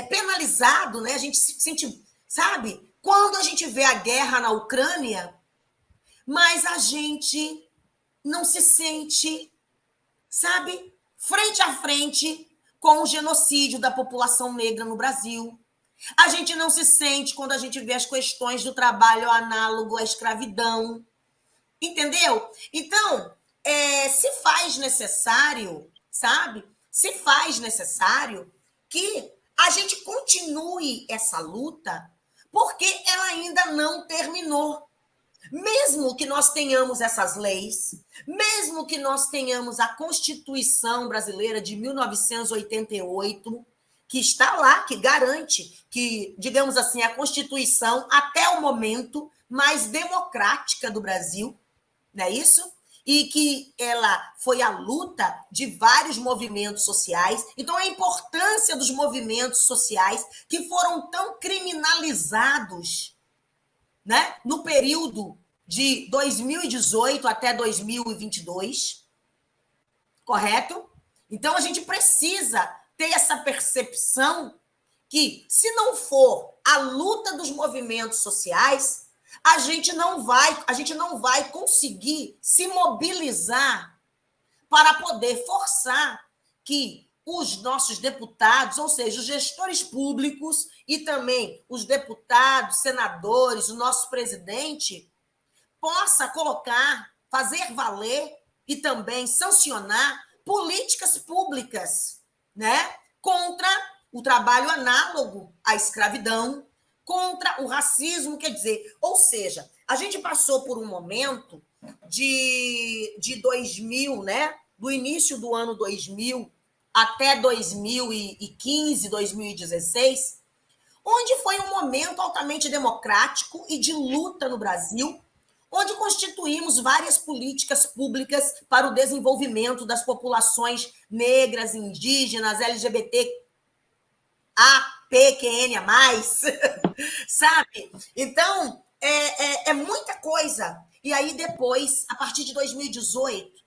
penalizado, né? A gente se sente, sabe? Quando a gente vê a guerra na Ucrânia, mas a gente não se sente, sabe? Frente a frente com o genocídio da população negra no Brasil. A gente não se sente quando a gente vê as questões do trabalho análogo à escravidão. Entendeu? Então, se faz necessário, sabe? Se faz necessário que a gente continue essa luta, porque ela ainda não terminou. Mesmo que nós tenhamos essas leis, mesmo que nós tenhamos a Constituição Brasileira de 1988, que está lá, que garante que, digamos assim, a Constituição, até o momento, mais democrática do Brasil, não é isso? E que ela foi a luta de vários movimentos sociais. Então, a importância dos movimentos sociais que foram tão criminalizados, né, no período de 2018 até 2022, correto? Então, a gente precisa ter essa percepção que, se não for a luta dos movimentos sociais, a gente não vai conseguir se mobilizar para poder forçar que os nossos deputados, ou seja, os gestores públicos e também os deputados, senadores, o nosso presidente, possa colocar, fazer valer e também sancionar políticas públicas, né, contra o trabalho análogo à escravidão, contra o racismo, quer dizer, ou seja, a gente passou por um momento de 2000, né, do início do ano 2000 até 2015, 2016, onde foi um momento altamente democrático e de luta no Brasil, onde constituímos várias políticas públicas para o desenvolvimento das populações negras, indígenas, LGBT, APQN+, sabe? Então, é muita coisa. E aí, depois, a partir de 2018,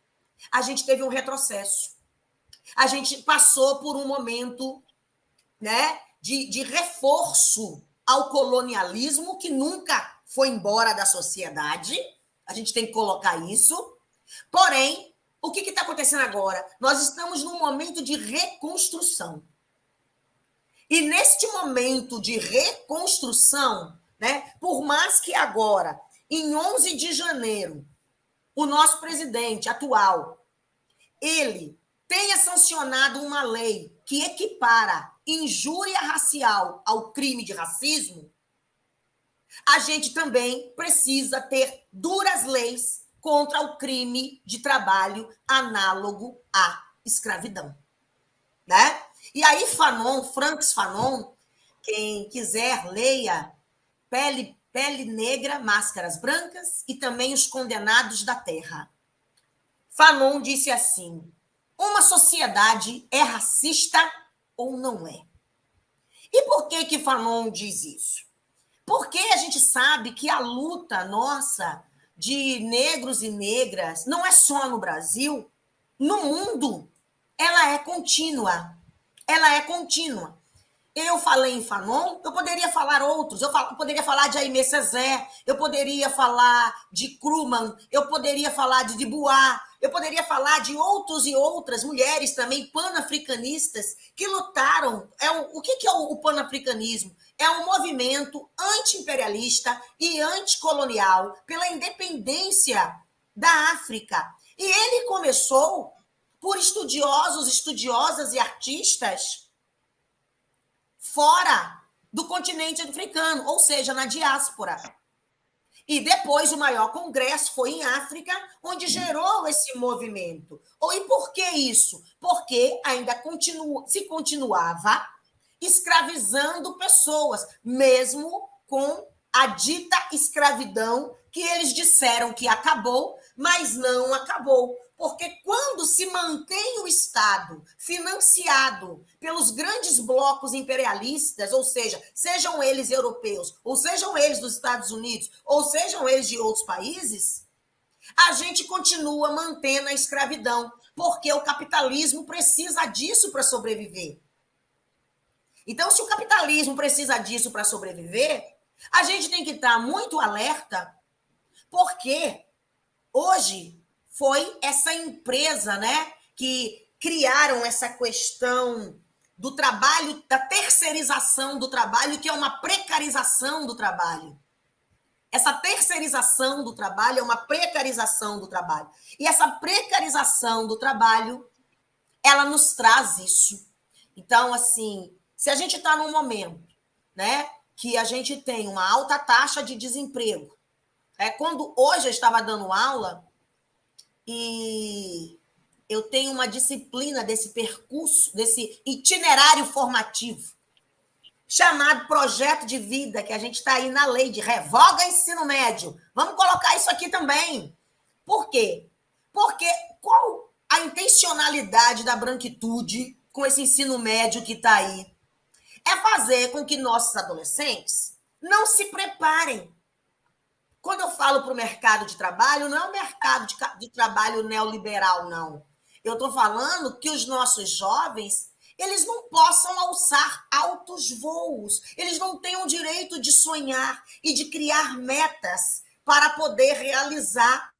a gente teve um retrocesso. A gente passou por um momento, né, de reforço ao colonialismo, que nunca foi embora da sociedade. A gente tem que colocar isso. Porém, o que está acontecendo agora? Nós estamos num momento de reconstrução. E neste momento de reconstrução, né, por mais que agora, em 11 de janeiro, o nosso presidente atual, ele tenha sancionado uma lei que equipara injúria racial ao crime de racismo, a gente também precisa ter duras leis contra o crime de trabalho análogo à escravidão, né? E aí Francis Fanon, quem quiser, leia Pele Negra, Máscaras Brancas e também Os Condenados da Terra. Fanon disse assim: uma sociedade é racista ou não é? E por que Fanon diz isso? Porque a gente sabe que a luta nossa de negros e negras não é só no Brasil, no mundo, ela é contínua. Ela é contínua. Eu falei em Fanon, eu poderia falar outros. Eu poderia falar de Aimé Césaire, eu poderia falar de Krugman, eu poderia falar de Dubois, eu poderia falar de outros e outras mulheres também panafricanistas que lutaram. O que é o panafricanismo? É um movimento anti-imperialista e anticolonial pela independência da África. E ele começou por estudiosos, estudiosas e artistas fora do continente africano, ou seja, na diáspora. E depois o maior congresso foi em África, onde gerou esse movimento. E por que isso? Porque ainda se continuava escravizando pessoas, mesmo com a dita escravidão que eles disseram que acabou, mas não acabou. Porque quando se mantém o Estado financiado pelos grandes blocos imperialistas, ou seja, sejam eles europeus, ou sejam eles dos Estados Unidos, ou sejam eles de outros países, a gente continua mantendo a escravidão, porque o capitalismo precisa disso para sobreviver. Então, se o capitalismo precisa disso para sobreviver, a gente tem que estar muito alerta, porque hoje foi essa empresa, né, que criaram essa questão do trabalho, da terceirização do trabalho, que é uma precarização do trabalho. Essa terceirização do trabalho é uma precarização do trabalho. E essa precarização do trabalho, ela nos traz isso. Então, assim, se a gente está num momento, né, que a gente tem uma alta taxa de desemprego, quando hoje eu estava dando aula, e eu tenho uma disciplina desse percurso, desse itinerário formativo, chamado projeto de vida, que a gente está aí na lei de revoga ensino médio. Vamos colocar isso aqui também. Por quê? Porque qual a intencionalidade da branquitude com esse ensino médio que está aí? É fazer com que nossos adolescentes não se preparem. Quando eu falo para o mercado de trabalho, não é o mercado de trabalho neoliberal, não. Eu estou falando que os nossos jovens, eles não possam alçar altos voos, eles não têm o direito de sonhar e de criar metas para poder realizar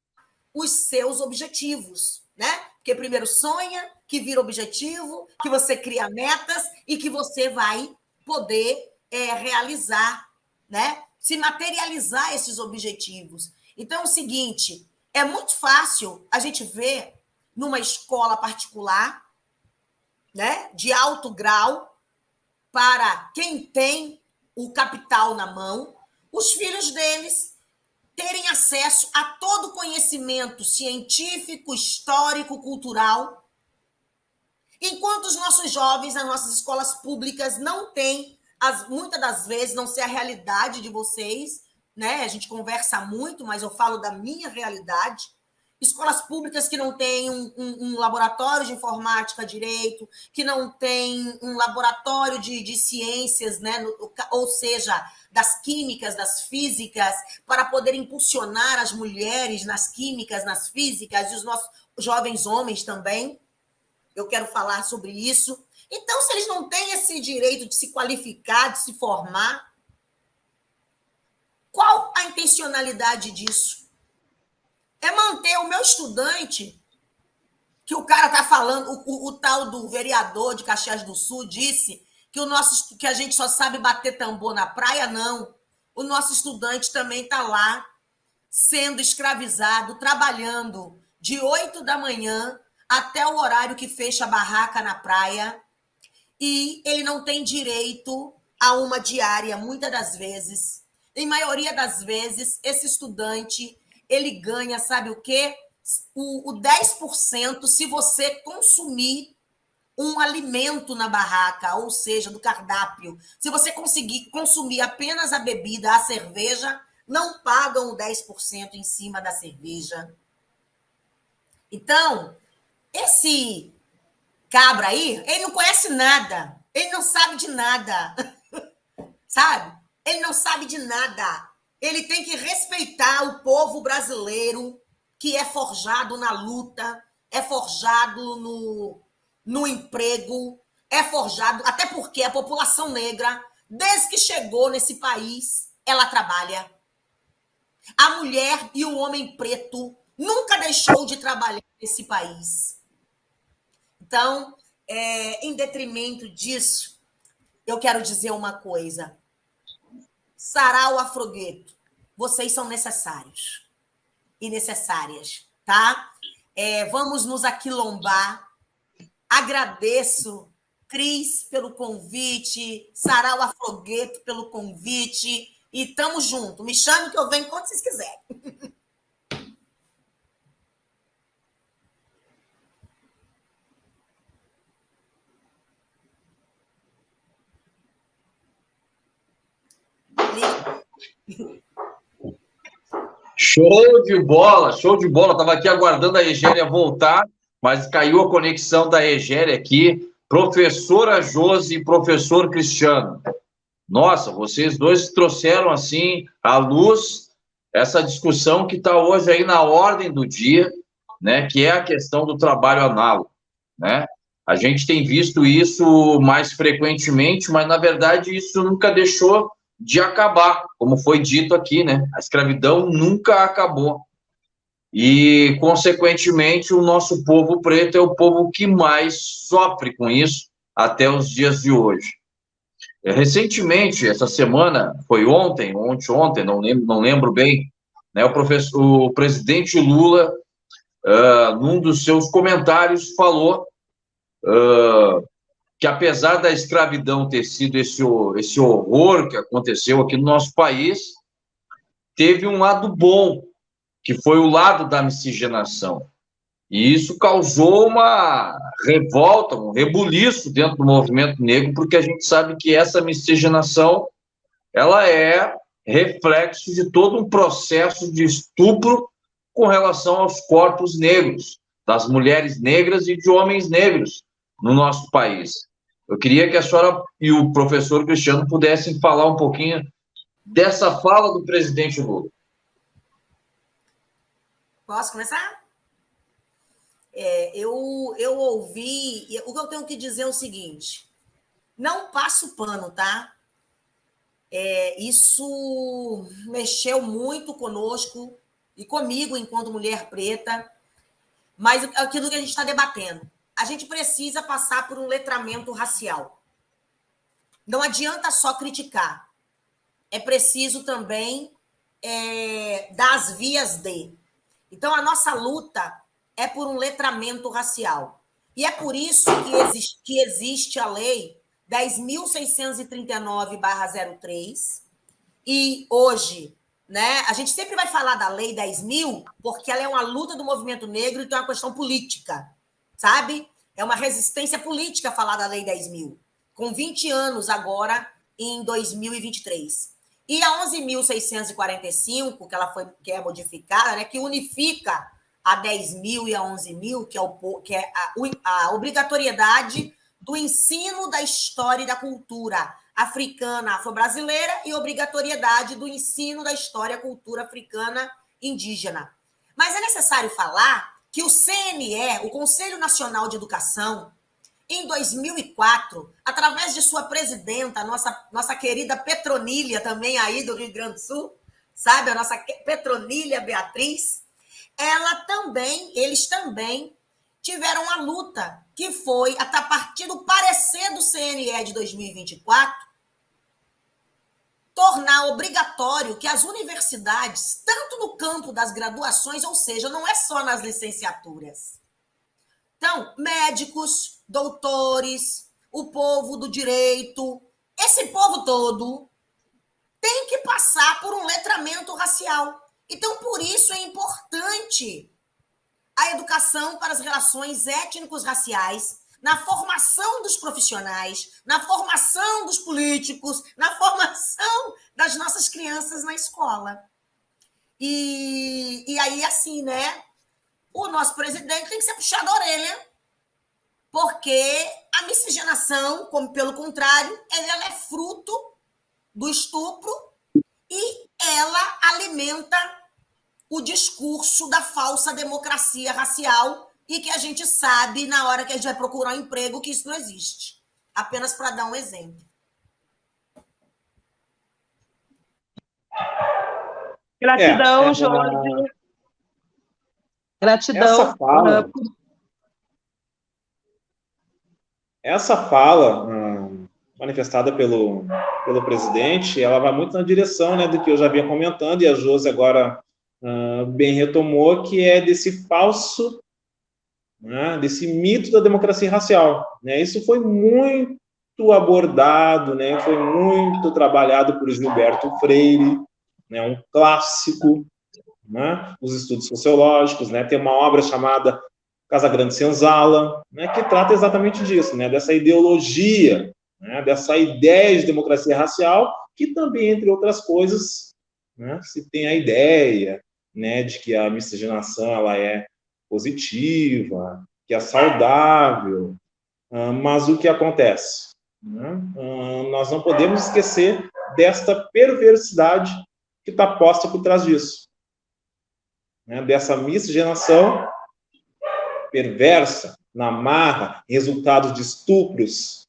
os seus objetivos, né? Porque primeiro sonha, que vira objetivo, que você cria metas e que você vai poder realizar, né? Se materializar esses objetivos. Então, é o seguinte, é muito fácil a gente ver numa escola particular, né, de alto grau, para quem tem o capital na mão, os filhos deles terem acesso a todo conhecimento científico, histórico, cultural, enquanto os nossos jovens, nas nossas escolas públicas, não têm, muitas das vezes, não sei a realidade de vocês, né? A gente conversa muito, mas eu falo da minha realidade. Escolas públicas que não têm um laboratório de informática direito, que não tem um laboratório de ciências, né? Ou seja, das químicas, das físicas, para poder impulsionar as mulheres nas químicas, nas físicas, e os nossos jovens homens também. Eu quero falar sobre isso. Então, se eles não têm esse direito de se qualificar, de se formar, qual a intencionalidade disso? É manter o meu estudante, que o cara está falando, o tal do vereador de Caxias do Sul disse que a gente só sabe bater tambor na praia, não. O nosso estudante também está lá, sendo escravizado, trabalhando de 8 da manhã até o horário que fecha a barraca na praia, e ele não tem direito a uma diária, muitas das vezes. Em maioria das vezes, esse estudante, ele ganha, sabe o quê? O 10% se você consumir um alimento na barraca, ou seja, do cardápio. Se você conseguir consumir apenas a bebida, a cerveja, não pagam o 10% em cima da cerveja. Então, esse cabra aí, ele não conhece nada, ele não sabe de nada, sabe? Ele não sabe de nada. Ele tem que respeitar o povo brasileiro, que é forjado na luta, é forjado no emprego, é forjado, até porque a população negra, desde que chegou nesse país, ela trabalha. A mulher e o homem preto nunca deixou de trabalhar nesse país. Então, em detrimento disso, eu quero dizer uma coisa. Sarau, Afrogueto, vocês são necessários e necessárias, tá? Vamos nos aquilombar. Agradeço, Cris, pelo convite, Sarau, Afrogueto, pelo convite. e tamo junto. Me chame que eu venho quando vocês quiserem. Show de bola, show de bola. Estava aqui aguardando a Egéria voltar, mas caiu a conexão da Egéria aqui. Professora Josi e professor Cristiano. Nossa, vocês dois trouxeram assim à luz essa discussão que está hoje aí na ordem do dia, né? Que é a questão do trabalho análogo, né? A gente tem visto isso mais frequentemente, mas na verdade isso nunca deixou de acabar, como foi dito aqui, né? A escravidão nunca acabou. E, consequentemente, o nosso povo preto é o povo que mais sofre com isso até os dias de hoje. Recentemente, essa semana, foi ontem, não lembro bem, né, o presidente Lula, num dos seus comentários, falou que, apesar da escravidão ter sido esse horror que aconteceu aqui no nosso país, teve um lado bom, que foi o lado da miscigenação. E isso causou uma revolta, um rebuliço dentro do movimento negro, porque a gente sabe que essa miscigenação ela é reflexo de todo um processo de estupro com relação aos corpos negros, das mulheres negras e de homens negros no nosso país. Eu queria que a senhora e o professor Cristiano pudessem falar um pouquinho dessa fala do presidente Lula. Posso começar? Eu ouvi, o que eu tenho que dizer é o seguinte, não passo pano, tá? Isso mexeu muito conosco e comigo enquanto mulher preta, mas aquilo que a gente está debatendo, a gente precisa passar por um letramento racial. Não adianta só criticar, é preciso também dar as vias de. Então, a nossa luta é por um letramento racial. E é por isso que existe a Lei 10.639/03. E hoje, né, a gente sempre vai falar da Lei 10.000 porque ela é uma luta do movimento negro, então é uma questão política, sabe? É uma resistência política falar da Lei 10.000, com 20 anos agora, em 2023. E a 11.645, que é modificada, né, que unifica a 10.000 e a 11.000, que é a obrigatoriedade do ensino da história e da cultura africana afro-brasileira e obrigatoriedade do ensino da história e cultura africana indígena. Mas é necessário falar que o CNE, o Conselho Nacional de Educação, em 2004, através de sua presidenta, nossa querida Petronília, também aí do Rio Grande do Sul, sabe? A nossa Petronília Beatriz, eles também tiveram uma luta, que foi, a partir do parecer do CNE de 2024, tornar obrigatório que as universidades, tanto no campo das graduações, ou seja, não é só nas licenciaturas. Então, médicos, doutores, o povo do direito, esse povo todo tem que passar por um letramento racial. Então, por isso é importante a educação para as relações étnicos-raciais, na formação dos profissionais, na formação dos políticos, na formação das nossas crianças na escola. E aí, assim, né? O nosso presidente tem que ser puxado a orelha, porque a miscigenação, como pelo contrário, ela é fruto do estupro e ela alimenta o discurso da falsa democracia racial e que a gente sabe, na hora que a gente vai procurar um emprego, que isso não existe. Apenas para dar um exemplo. Gratidão, Jorge. Gratidão. Essa fala manifestada pelo presidente, ela vai muito na direção, né, do que eu já vinha comentando, e a Josi agora bem retomou, que é desse falso, né, desse mito da democracia racial. Né? Isso foi muito abordado, né, foi muito trabalhado por Gilberto Freire, né, um clássico, né, os estudos sociológicos, né, tem uma obra chamada Casagrande Senzala, né, que trata exatamente disso, né, dessa ideologia, né, dessa ideia de democracia racial, que também, entre outras coisas, né, se tem a ideia, né, de que a miscigenação ela é positiva, que é saudável, mas o que acontece? Né? Nós não podemos esquecer desta perversidade que está posta por trás disso, né, dessa miscigenação perversa, na marra, resultado de estupros.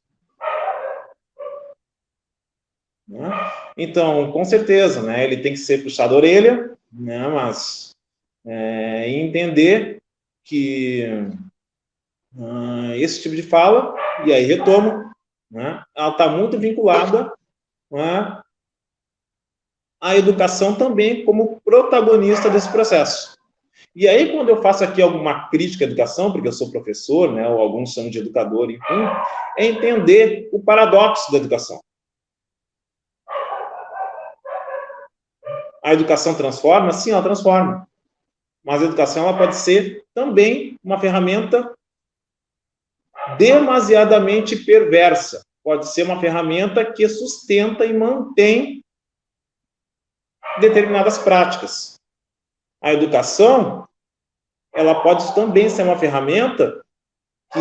Né? Então, com certeza, né, ele tem que ser puxado a orelha, né, mas entender que esse tipo de fala, e aí retomo, né, ela está muito vinculada, né, à educação também como protagonista desse processo. E aí, quando eu faço aqui alguma crítica à educação, porque eu sou professor, né, ou alguns chamam de educador, enfim, é entender o paradoxo da educação. A educação transforma? Sim, ela transforma. Mas a educação ela pode ser também uma ferramenta demasiadamente perversa. Pode ser uma ferramenta que sustenta e mantém determinadas práticas. A educação, ela pode também ser uma ferramenta que,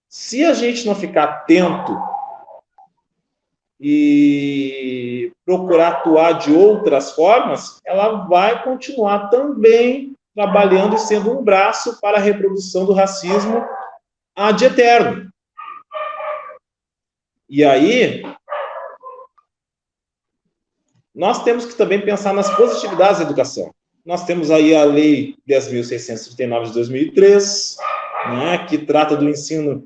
se a gente não ficar atento e procurar atuar de outras formas, ela vai continuar também trabalhando e sendo um braço para a reprodução do racismo ad eterno. E aí, nós temos que também pensar nas positividades da educação. Nós temos aí a Lei 10.639 de 2003, né, que trata do ensino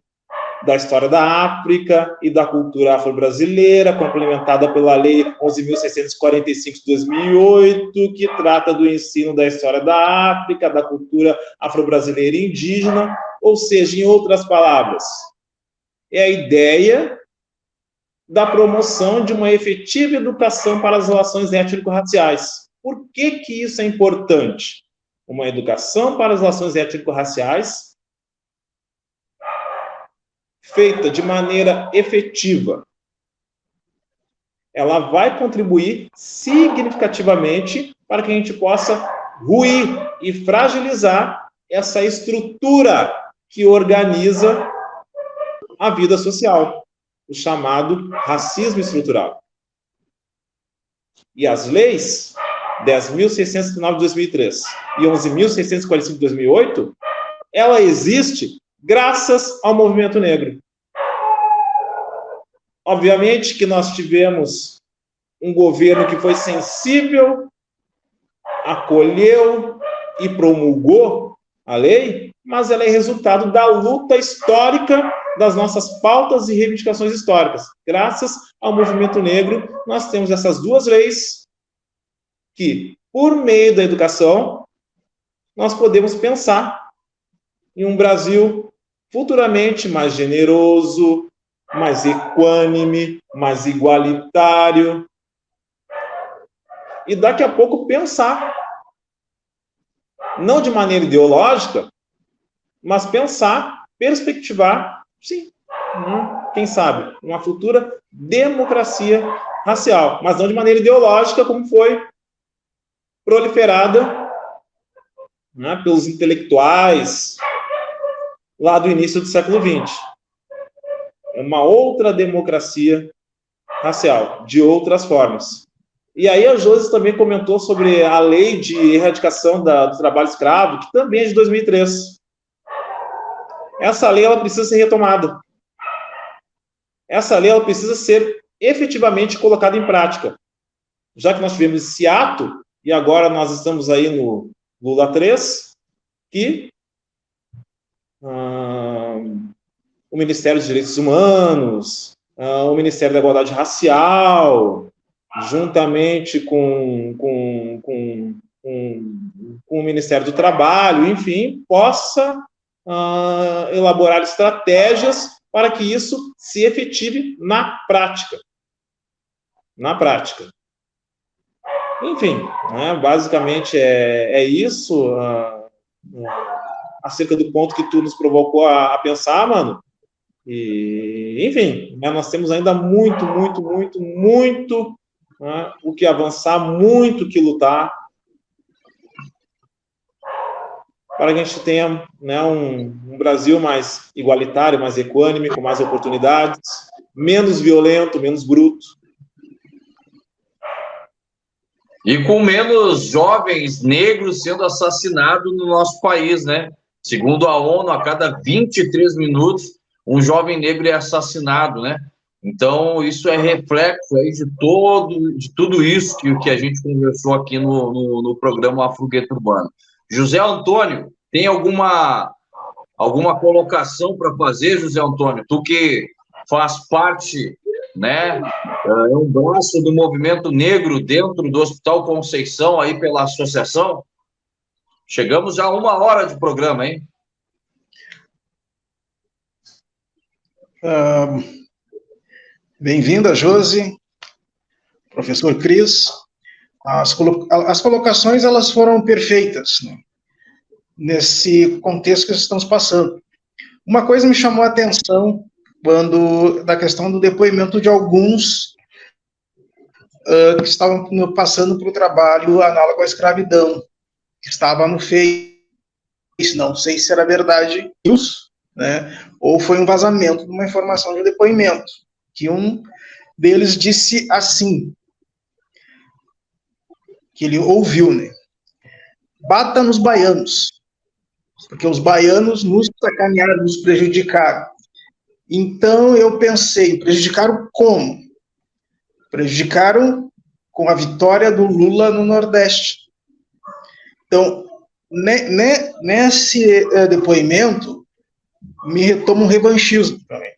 da história da África e da cultura afro-brasileira, complementada pela Lei 11.645 de 2008, que trata do ensino da história da África, da cultura afro-brasileira e indígena, ou seja, em outras palavras, é a ideia da promoção de uma efetiva educação para as relações étnico-raciais. Por que que isso é importante? Uma educação para as relações étnico-raciais feita de maneira efetiva. Ela vai contribuir significativamente para que a gente possa ruir e fragilizar essa estrutura que organiza a vida social, o chamado racismo estrutural. E as leis 10.609 de 2003 e 11.645 de 2008, ela existe graças ao movimento negro. Obviamente que nós tivemos um governo que foi sensível, acolheu e promulgou a lei, mas ela é resultado da luta histórica das nossas pautas e reivindicações históricas. Graças ao movimento negro, nós temos essas duas leis que, por meio da educação, nós podemos pensar em um Brasil futuramente mais generoso, mais equânime, mais igualitário. E daqui a pouco pensar, não de maneira ideológica, mas pensar, perspectivar, sim, quem sabe, uma futura democracia racial, mas não de maneira ideológica, como foi proliferada, né, pelos intelectuais lá do início do século XX. É uma outra democracia racial, de outras formas. E aí a Josi também comentou sobre a lei de erradicação do trabalho escravo, que também é de 2003. Essa lei ela precisa ser retomada. Essa lei ela precisa ser efetivamente colocada em prática. Já que nós tivemos esse ato, e agora nós estamos aí no Lula 3, que o Ministério dos Direitos Humanos, o Ministério da Igualdade Racial, juntamente com o Ministério do Trabalho, enfim, possa elaborar estratégias para que isso se efetive na prática. Na prática. Enfim, né, basicamente é isso, acerca do ponto que tu nos provocou a pensar, mano. E, enfim, né, nós temos ainda muito, né, o que avançar, muito o que lutar, para que a gente tenha, né, um Brasil mais igualitário, mais equânime, com mais oportunidades, menos violento, menos bruto. E com menos jovens negros sendo assassinados no nosso país, né? Segundo a ONU, a cada 23 minutos, um jovem negro é assassinado, né? Então, isso é reflexo aí de tudo isso que a gente conversou aqui no programa Afrogueto Urbano. José Antônio, tem alguma colocação para fazer, José Antônio? Tu que faz parte, né, é um braço do movimento negro dentro do Hospital Conceição, aí pela associação. Chegamos já a 1 hora de programa, hein? Bem-vinda, Josi, professor Cris. As colocações, elas foram perfeitas, né, nesse contexto que estamos passando. Uma coisa me chamou a atenção da questão do depoimento de alguns que estavam passando por um trabalho análogo à escravidão, que estava no Face, não sei se era verdade isso, né, ou foi um vazamento de uma informação de um depoimento, que um deles disse assim, que ele ouviu, né, bata nos baianos, porque os baianos nos sacanearam, nos prejudicaram. Então eu pensei, prejudicaram como? Prejudicaram com a vitória do Lula no Nordeste. Então, nesse depoimento, me retoma um revanchismo também.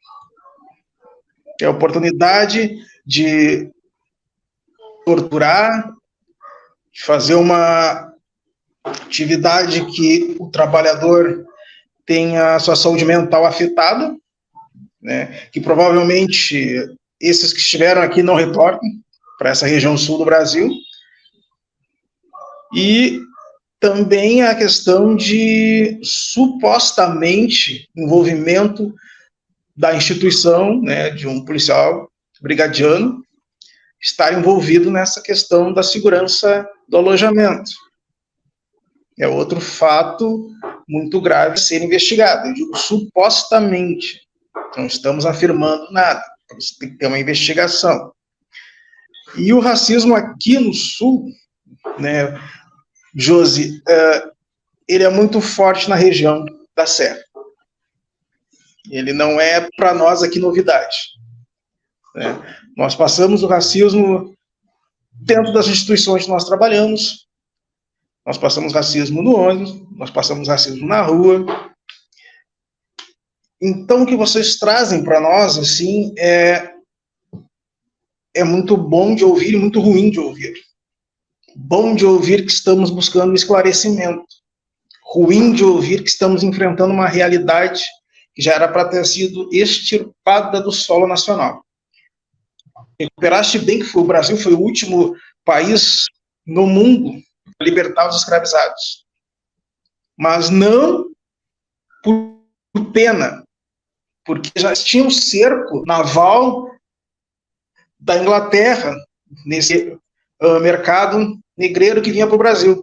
É a oportunidade de torturar, de fazer uma atividade que o trabalhador tenha a sua saúde mental afetada, né, que provavelmente esses que estiveram aqui não retornem para essa região sul do Brasil, e também a questão de supostamente envolvimento da instituição, né, de um policial brigadiano estar envolvido nessa questão da segurança do alojamento. É outro fato muito grave a ser investigado. Eu digo supostamente, não estamos afirmando nada, por isso tem que ter uma investigação. E o racismo aqui no Sul, né, Josi, ele é muito forte na região da Serra. Ele não é, para nós aqui, novidade, né? Nós passamos o racismo dentro das instituições que nós trabalhamos, nós passamos racismo no ônibus, nós passamos racismo na rua. Então, o que vocês trazem para nós, assim, é muito bom de ouvir e muito ruim de ouvir. Bom de ouvir que estamos buscando esclarecimento. Ruim de ouvir que estamos enfrentando uma realidade que já era para ter sido extirpada do solo nacional. Recuperaste bem que o Brasil foi o último país no mundo a libertar os escravizados. Mas não por pena, porque já tinha um cerco naval da Inglaterra nesse mercado negreiro que vinha para o Brasil.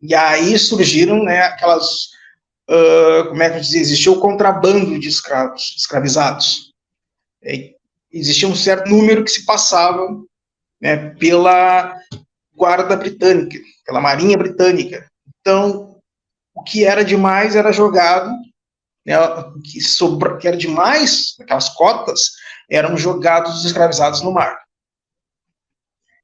E aí surgiram, né, aquelas, como é que eu dizia, existia o contrabando de escravos, escravizados. Existia um certo número que se passava, né, pela guarda britânica, pela marinha britânica. Então, o que era demais era jogado, né, que era demais, aquelas cotas, eram jogados os escravizados no mar.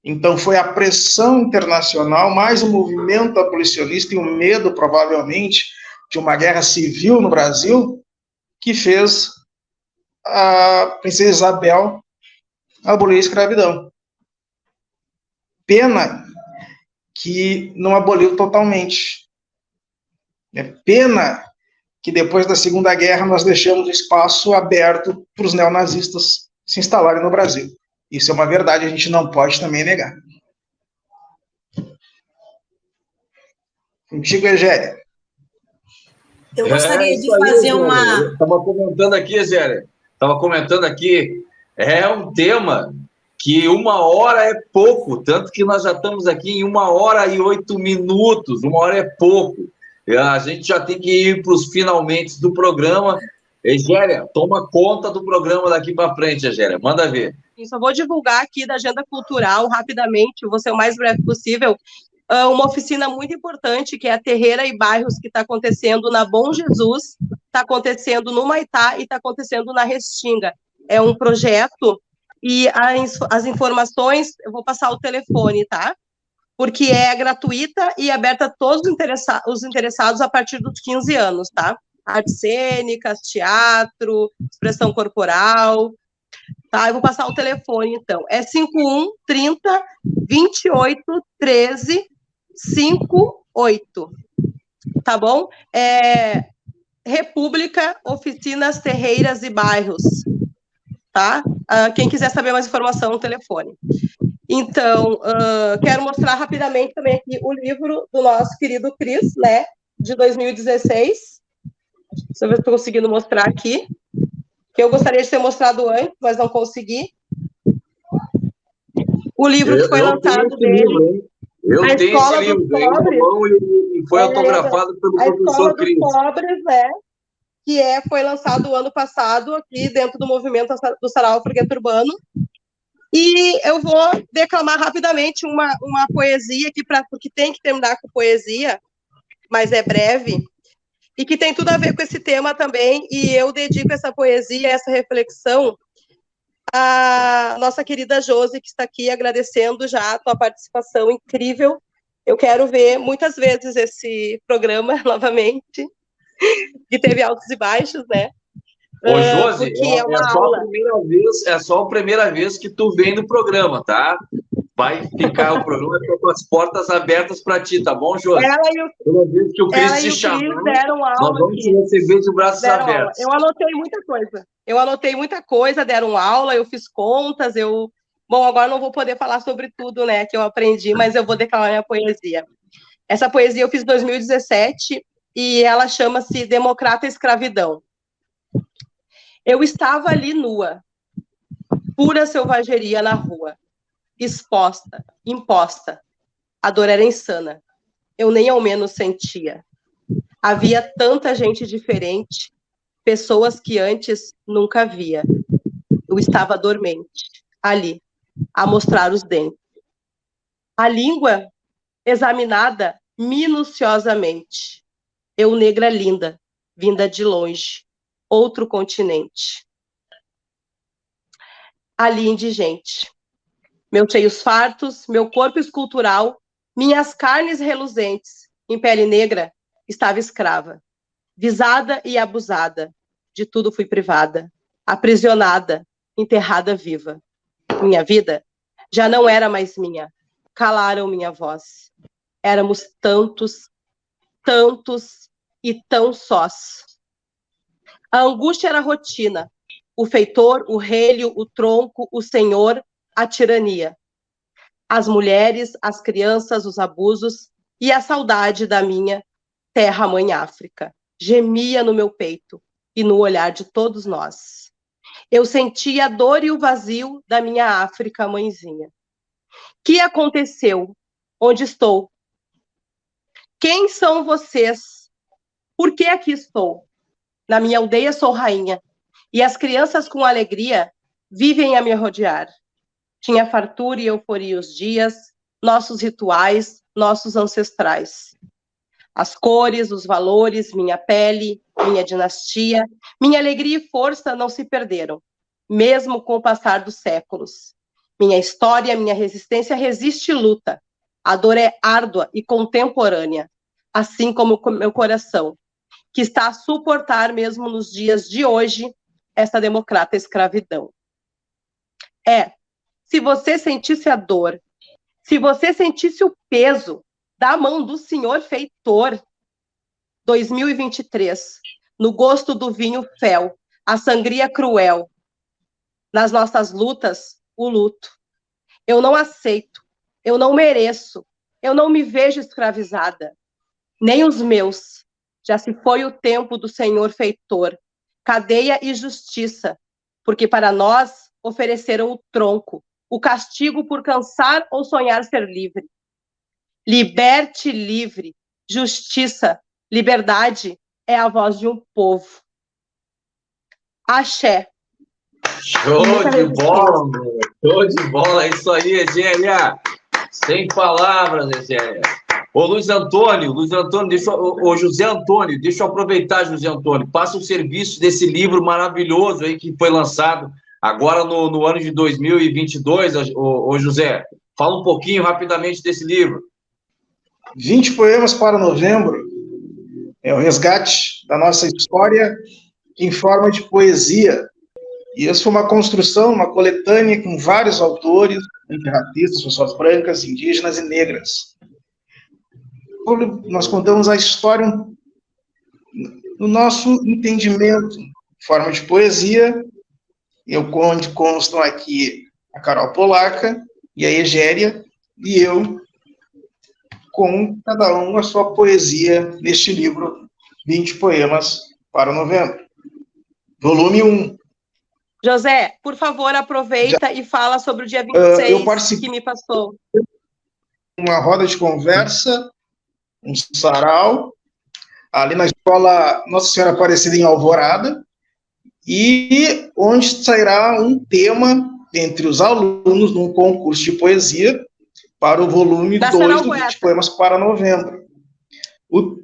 Então, foi a pressão internacional, mais o movimento abolicionista e o medo, provavelmente, de uma guerra civil no Brasil, que fez a princesa Isabel abolir a escravidão. Pena que não aboliu totalmente. Pena que depois da Segunda Guerra nós deixamos o espaço aberto para os neonazistas se instalarem no Brasil. Isso é uma verdade, a gente não pode também negar. Contigo, Egéria. Eu gostaria de fazer uma... Estava comentando aqui, é um tema que 1 hora é pouco, tanto que nós já estamos aqui em 1 hora e 8 minutos, 1 hora é pouco. A gente já tem que ir para os finalmente do programa. Egéria, toma conta do programa daqui para frente, Egéria, manda ver. Só vou divulgar aqui da agenda cultural, rapidamente, vou ser o mais breve possível, uma oficina muito importante, que é a Terreira e Bairros, que está acontecendo na Bom Jesus, está acontecendo no Maitá e está acontecendo na Restinga. É um projeto, e as informações, eu vou passar o telefone, tá? Porque é gratuita e aberta a todos os interessados a partir dos 15 anos, tá? Artes cênicas, teatro, expressão corporal, tá? Eu vou passar o telefone, então. É 51 30 28 13 58, tá bom? República, Oficinas, Terreiras e Bairros, tá? Quem quiser saber mais informação, o telefone. Então, quero mostrar rapidamente também aqui o livro do nosso querido Cris, né, de 2016. Deixa eu ver se estou conseguindo mostrar aqui. Que eu gostaria de ter mostrado antes, mas não consegui. O livro que foi lançado dele... Eu tenho esse livro, ganhei na mão e foi autografado pelo professor Cris. A Escola dos Pobres, né, que foi lançado o ano passado, aqui dentro do movimento do Sarau Afrogueto Urbano. E eu vou declamar rapidamente uma poesia aqui, porque tem que terminar com poesia, mas é breve, e que tem tudo a ver com esse tema também, e eu dedico essa poesia, essa reflexão, a nossa querida Josi, que está aqui, agradecendo já a tua participação incrível. Eu quero ver muitas vezes esse programa novamente, que teve altos e baixos, né? Ô, Josi, é só a primeira vez que tu vem no programa, tá? Vai ficar o programa com as portas abertas para ti, tá bom, Josi? Toda vez que o Cris te chamar, nós vamos te receber de braços abertos. Eu anotei muita coisa. Deram aula, eu fiz contas, Bom, agora não vou poder falar sobre tudo, né, que eu aprendi, mas eu vou declamar minha poesia. Essa poesia eu fiz em 2017 e ela chama-se Democrata e Escravidão. Eu estava ali nua, pura selvageria na rua, exposta, imposta. A dor era insana. Eu nem ao menos sentia. Havia tanta gente diferente, pessoas que antes nunca via. Eu estava dormente, ali, a mostrar os dentes. A língua examinada minuciosamente. Eu, negra linda, vinda de longe, outro continente. Ali, indigente. Meus seios fartos, meu corpo escultural, minhas carnes reluzentes, em pele negra, estava escrava. Visada e abusada, de tudo fui privada, aprisionada, enterrada viva. Minha vida já não era mais minha, calaram minha voz. Éramos tantos, tantos e tão sós. A angústia era rotina, o feitor, o relho, o tronco, o senhor, a tirania. As mulheres, as crianças, os abusos e a saudade da minha terra-mãe África gemia no meu peito e no olhar de todos nós. Eu sentia a dor e o vazio da minha África, mãezinha. Que aconteceu? Onde estou? Quem são vocês? Por que aqui estou? Na minha aldeia sou rainha, e as crianças com alegria vivem a me rodear. Tinha fartura e euforia os dias, nossos rituais, nossos ancestrais. As cores, os valores, minha pele, minha dinastia, minha alegria e força não se perderam, mesmo com o passar dos séculos. Minha história, minha resistência resiste e luta. A dor é árdua e contemporânea, assim como o meu coração, que está a suportar mesmo nos dias de hoje essa democrata escravidão. Se você sentisse a dor, se você sentisse o peso da mão do senhor feitor, 2023, no gosto do vinho fel, a sangria cruel. Nas nossas lutas, o luto. Eu não aceito, eu não mereço, eu não me vejo escravizada. Nem os meus. Já se foi o tempo do Senhor feitor. Cadeia e justiça, porque para nós ofereceram o tronco, o castigo por cansar ou sonhar ser livre. Liberte livre, justiça, liberdade é a voz de um povo. Axé. Show de bola, meu. Show de bola. É isso aí, Egélia. Sem palavras, Egélia. Ô, Luiz Antônio, ô, José Antônio, deixa eu aproveitar, José Antônio, passa o serviço desse livro maravilhoso aí que foi lançado agora no ano de 2022, ô, José. Fala um pouquinho rapidamente desse livro. 20 poemas para novembro. É o resgate da nossa história em forma de poesia. E isso foi uma construção, uma coletânea com vários autores, entre artistas, pessoas brancas, indígenas e negras. Nós contamos a história no nosso entendimento, em forma de poesia. Onde constam aqui a Carol Polaca e a Egéria, e eu, com cada um a sua poesia neste livro, 20 poemas para novembro. Volume 1. José, por favor, aproveita e fala sobre o dia 26 eu participei que me passou. Uma roda de conversa, um sarau, ali na escola Nossa Senhora Aparecida em Alvorada, e onde sairá um tema entre os alunos num concurso de poesia para o volume 2 do 20 poemas para novembro. O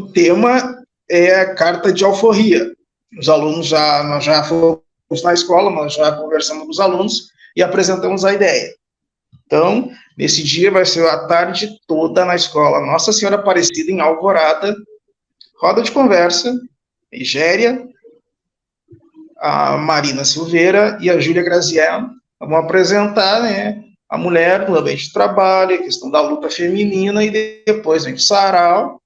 tema é a carta de alforria. Os alunos nós já fomos na escola, nós já conversamos com os alunos e apresentamos a ideia. Então, nesse dia vai ser a tarde toda na escola Nossa Senhora Aparecida em Alvorada, roda de conversa, Egéria, a Marina Silveira e a Júlia Graziello vão apresentar, né, a mulher no ambiente de trabalho, a questão da luta feminina, e depois vem o sarau,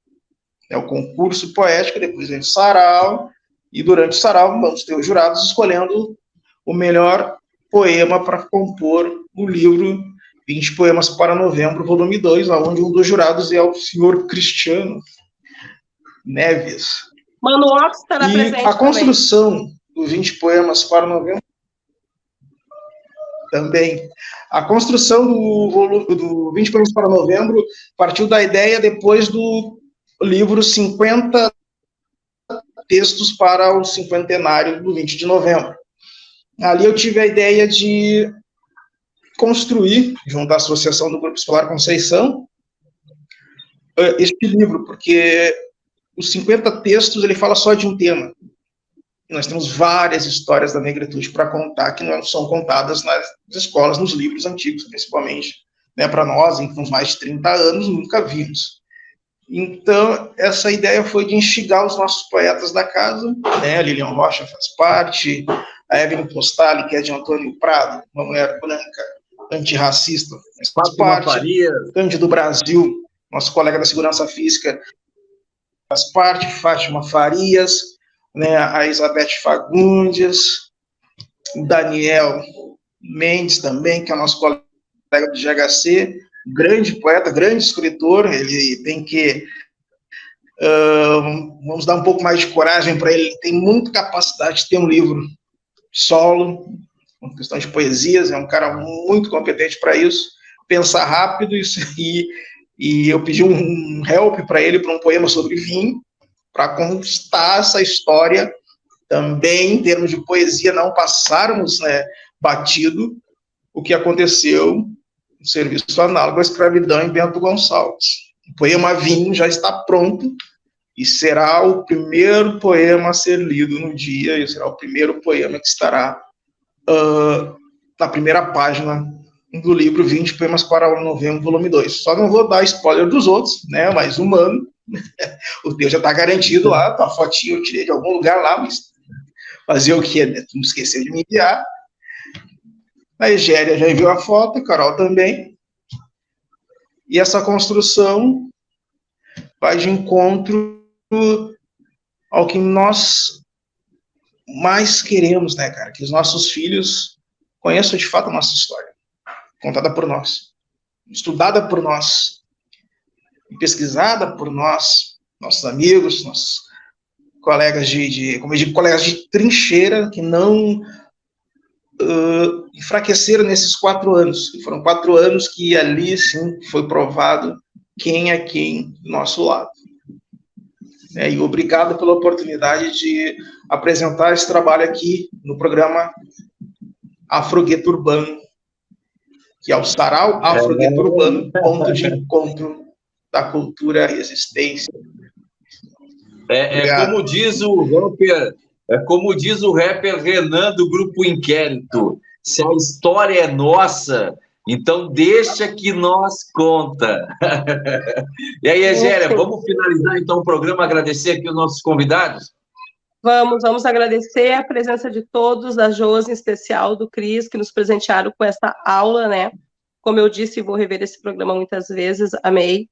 o concurso poético, depois vem o sarau, e durante o sarau vamos ter os jurados escolhendo o melhor poema para compor o livro 20 Poemas para Novembro, volume 2, onde um dos jurados é o senhor Cristiano Neves. Mano Ox estará presente a construção dos 20 Poemas para Novembro também. A construção do 20 Poemas para Novembro partiu da ideia depois do livro 50 textos para o cinquentenário do 20 de novembro. Ali eu tive a ideia de construir, junto à Associação do Grupo Escolar Conceição, este livro, porque os 50 textos, ele fala só de um tema. Nós temos várias histórias da negritude para contar, que não são contadas nas escolas, nos livros antigos, principalmente, né, para nós, em uns mais de 30 anos, nunca vimos. Então, essa ideia foi de instigar os nossos poetas da casa, né, a Lilian Rocha faz parte, a Evelyn Postali, que é de Antônio Prado, uma mulher branca, antirracista, faz parte, Cândido Brasil, nosso colega da Segurança Física, faz parte, Fátima Farias, né, a Elizabeth Fagundes, Daniel Mendes também, que é nosso colega do GHC, grande poeta, grande escritor, ele tem que, vamos dar um pouco mais de coragem para ele tem muita capacidade de ter um livro solo, uma questão de poesias, é um cara muito competente para isso, pensar rápido, e eu pedi um help para ele, para um poema sobre vinho, para constar essa história também, em termos de poesia, não passarmos, né, batido o que aconteceu no serviço análogo à escravidão em Bento Gonçalves. O poema Vinho já está pronto e será o primeiro poema a ser lido no dia, e será o primeiro poema que estará na primeira página do livro 20 Poemas para Novembro, volume 2. Só não vou dar spoiler dos outros, né, mas humano, o teu já está garantido lá, a fotinha eu tirei de algum lugar lá, mas fazer o quê? Né? Tu não esqueceu de me enviar. A Egéria já enviou a foto, a Carol também. E essa construção vai de encontro ao que nós mais queremos, né, cara? Que os nossos filhos conheçam de fato a nossa história, contada por nós, estudada por nós, pesquisada por nós, nossos amigos, nossos colegas como eu digo, colegas de trincheira, que não enfraqueceram nesses 4 anos. E foram 4 anos que ali, sim, foi provado quem é quem do nosso lado. E obrigado pela oportunidade de apresentar esse trabalho aqui no programa Afrogueto Urbano, que é o Sarau Afrogueto Urbano, ponto de encontro da cultura e resistência. Como diz o rapper Renan do Grupo Inquérito, se a história é nossa, então deixa que nós conta. E aí, Egéria, vamos finalizar então o programa, agradecer aqui os nossos convidados? Vamos agradecer a presença de todos, da Josi, em especial do Cris, que nos presentearam com essa aula, né? Como eu disse, vou rever esse programa muitas vezes, amei.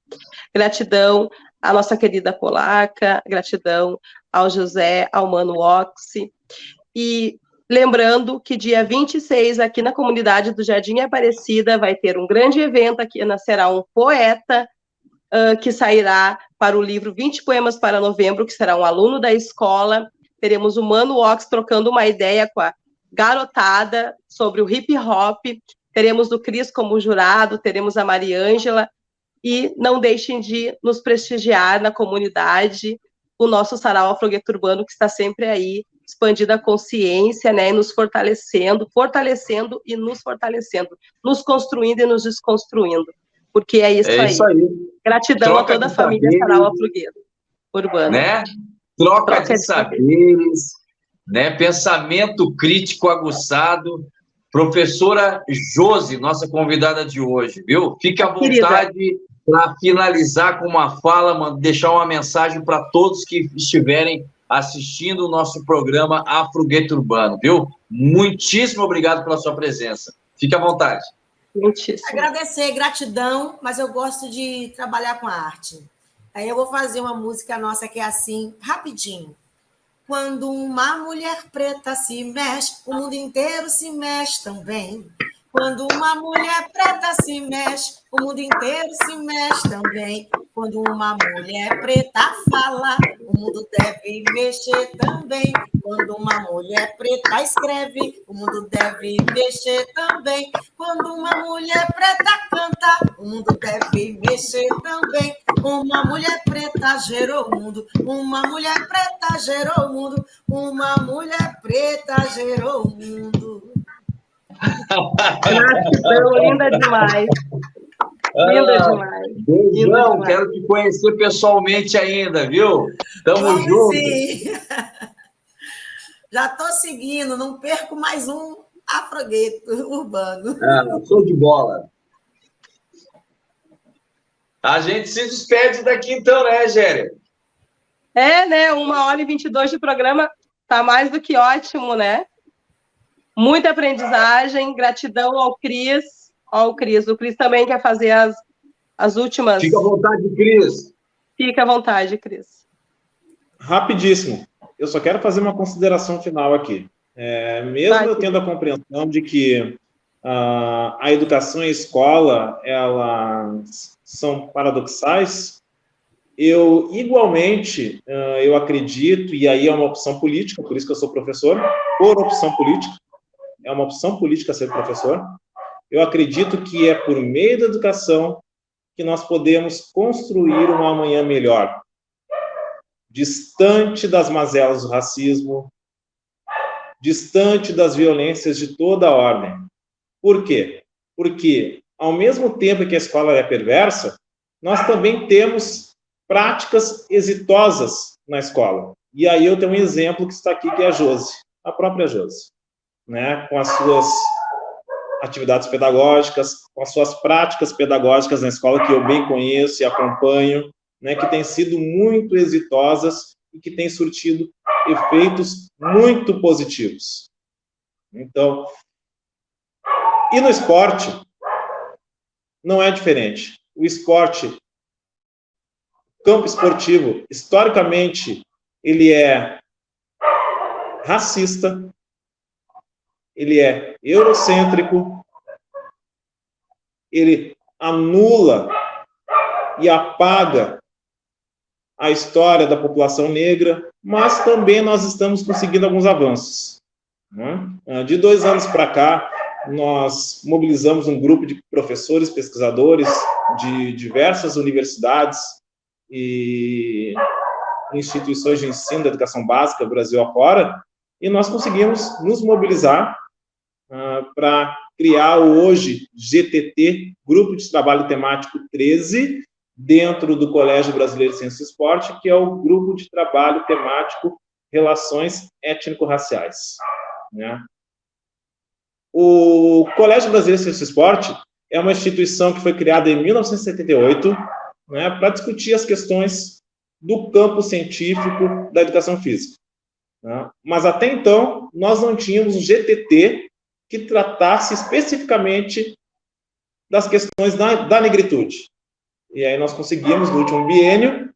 Gratidão à nossa querida Polaca, gratidão ao José, ao Mano Oxi. E lembrando que dia 26, aqui na comunidade do Jardim Aparecida, vai ter um grande evento aqui, será um poeta que sairá para o livro 20 Poemas para Novembro, que será um aluno da escola. Teremos o Mano Ox trocando uma ideia com a garotada sobre o hip hop. Teremos o Cris como jurado, teremos a Mariângela. E não deixem de nos prestigiar na comunidade, o nosso Sarau Afrogueto Urbano, que está sempre aí, expandindo a consciência, né, e nos fortalecendo e nos fortalecendo, nos construindo e nos desconstruindo, porque é isso aí. Gratidão a toda a família Sarau Afrogueto Urbano. Né? Troca de saberes, né? Pensamento crítico aguçado. Professora Josi, nossa convidada de hoje, viu? Fique à vontade para finalizar com uma fala, deixar uma mensagem para todos que estiverem assistindo o nosso programa Afrogueto Urbano, viu? Muitíssimo obrigado pela sua presença. Fique à vontade. Muitíssimo. Agradecer, gratidão, mas eu gosto de trabalhar com a arte. Aí eu vou fazer uma música nossa que é assim, rapidinho. Quando uma mulher preta se mexe, o mundo inteiro se mexe também. Quando uma mulher preta se mexe, o mundo inteiro se mexe também. Quando uma mulher preta fala, o mundo deve mexer também. Quando uma mulher preta escreve, o mundo deve mexer também. Quando uma mulher preta canta, o mundo deve mexer também. Uma mulher preta gerou o mundo, uma mulher preta gerou o mundo, uma mulher preta gerou o mundo. Gratidão, linda demais. Linda demais. Beijão, quero te conhecer pessoalmente ainda, viu? Tamo junto. Sim. Já estou seguindo, não perco mais um Afrogueto Urbano. Show de bola. A gente se despede daqui então, né, Géria? Né? 1h22 de programa tá mais do que ótimo, né? Muita aprendizagem, gratidão ao Cris. O Cris também quer fazer as últimas. Fica à vontade, Cris. Fica à vontade, Cris. Rapidíssimo. Eu só quero fazer uma consideração final aqui. Mesmo eu tendo a compreensão de que a educação e a escola, elas são paradoxais, eu igualmente, eu acredito, e aí é uma opção política, por isso que eu sou professor, por opção política, é uma opção política ser professor, eu acredito que é por meio da educação que nós podemos construir uma amanhã melhor, distante das mazelas do racismo, distante das violências de toda a ordem. Por quê? Porque, ao mesmo tempo que a escola é perversa, nós também temos práticas exitosas na escola. E aí eu tenho um exemplo que está aqui, que é a Josi, a própria Josi, né? Com as suas atividades pedagógicas, com as suas práticas pedagógicas na escola, que eu bem conheço e acompanho, né? Que têm sido muito exitosas e que têm surtido efeitos muito positivos. Então, e no esporte, não é diferente. O esporte campo esportivo, historicamente, ele é racista, ele é eurocêntrico, ele anula e apaga a história da população negra, mas também nós estamos conseguindo alguns avanços, né? De 2 anos para cá, nós mobilizamos um grupo de professores, pesquisadores de diversas universidades e instituições de ensino da educação básica, Brasil afora, e nós conseguimos nos mobilizar para criar o hoje GTT, Grupo de Trabalho Temático 13, dentro do Colégio Brasileiro de Ciência e Esporte, que é o Grupo de Trabalho Temático Relações Étnico-Raciais, né? O Colégio Brasileiro de Ciência e Esporte é uma instituição que foi criada em 1978, né, para discutir as questões do campo científico da educação física, né? Mas até então, nós não tínhamos um GTT que tratasse especificamente das questões da negritude. E aí nós conseguimos, no último biênio,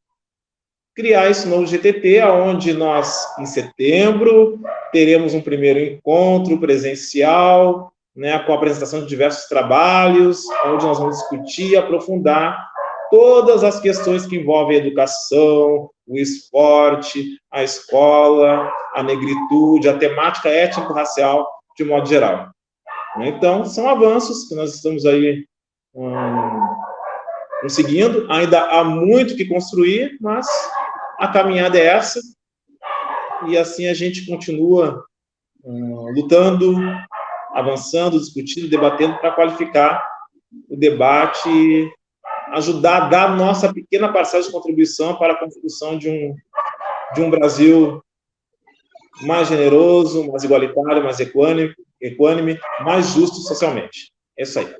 criar esse novo GTT, onde nós, em setembro, teremos um primeiro encontro presencial, né, com a apresentação de diversos trabalhos, onde nós vamos discutir e aprofundar todas as questões que envolvem a educação, o esporte, a escola, a negritude, a temática étnico-racial, de modo geral. Então, são avanços que nós estamos aí conseguindo. Ainda há muito que construir, mas a caminhada é essa, e assim a gente continua lutando, avançando, discutindo, debatendo para qualificar o debate e ajudar a dar nossa pequena parcela de contribuição para a construção de um Brasil mais generoso, mais igualitário, mais equânime, mais justo socialmente. É isso aí.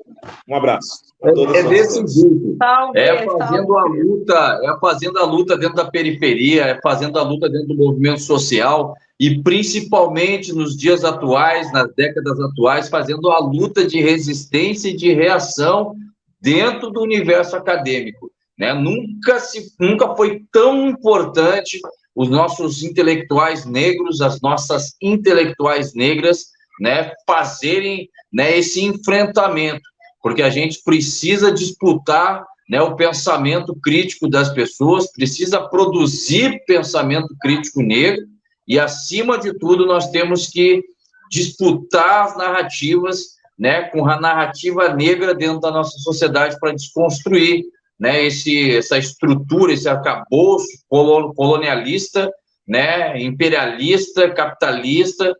Um abraço a todos. É desse jeito. Salve, Fazendo a luta, fazendo a luta dentro da periferia, fazendo a luta dentro do movimento social e principalmente nos dias atuais, nas décadas atuais, fazendo a luta de resistência e de reação dentro do universo acadêmico, né? Nunca foi tão importante os nossos intelectuais negros, as nossas intelectuais negras, né, fazerem, né, esse enfrentamento, porque a gente precisa disputar, né, o pensamento crítico das pessoas, precisa produzir pensamento crítico negro, e, acima de tudo, nós temos que disputar as narrativas, né, com a narrativa negra dentro da nossa sociedade para desconstruir, né, essa estrutura, esse arcabouço colonialista, né, imperialista, capitalista,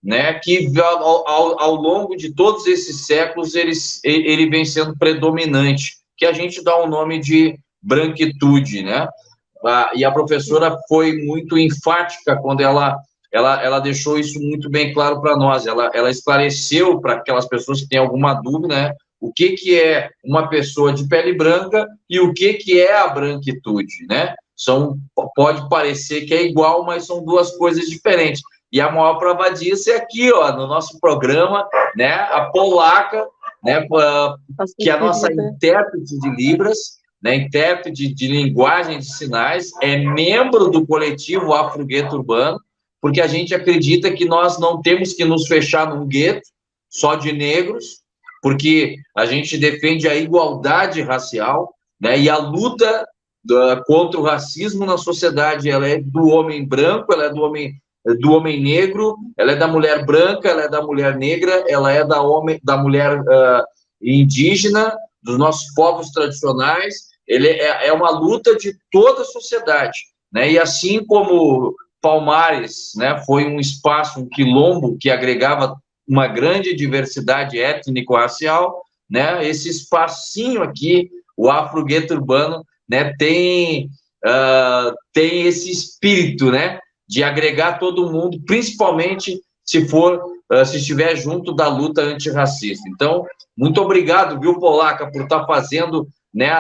né, que ao longo de todos esses séculos ele vem sendo predominante, que a gente dá o nome de branquitude, né? E a professora foi muito enfática quando ela deixou isso muito bem claro para nós. Ela esclareceu para aquelas pessoas que têm alguma dúvida, né, o que é uma pessoa de pele branca e o que é a branquitude, né? Pode parecer que é igual, mas são duas coisas diferentes. E a maior prova disso é aqui, ó, no nosso programa, né, a polaca, né, que é a nossa intérprete de Libras, né, intérprete de linguagem de sinais, é membro do coletivo Afro-Gueto Urbano, porque a gente acredita que nós não temos que nos fechar num gueto só de negros, porque a gente defende a igualdade racial, né, e a luta contra o racismo na sociedade, ela é do homem branco, ela é do homem negro, ela é da mulher branca, ela é da mulher negra, ela é da mulher indígena, dos nossos povos tradicionais. Ele é uma luta de toda a sociedade, né? E assim como Palmares, né, foi um espaço, um quilombo que agregava uma grande diversidade étnico-racial, né? Esse espacinho aqui, o Afro-Gueto Urbano, né, tem esse espírito, né, de agregar todo mundo, principalmente se estiver junto da luta antirracista. Então, muito obrigado, viu, Polaca, por estar fazendo, né,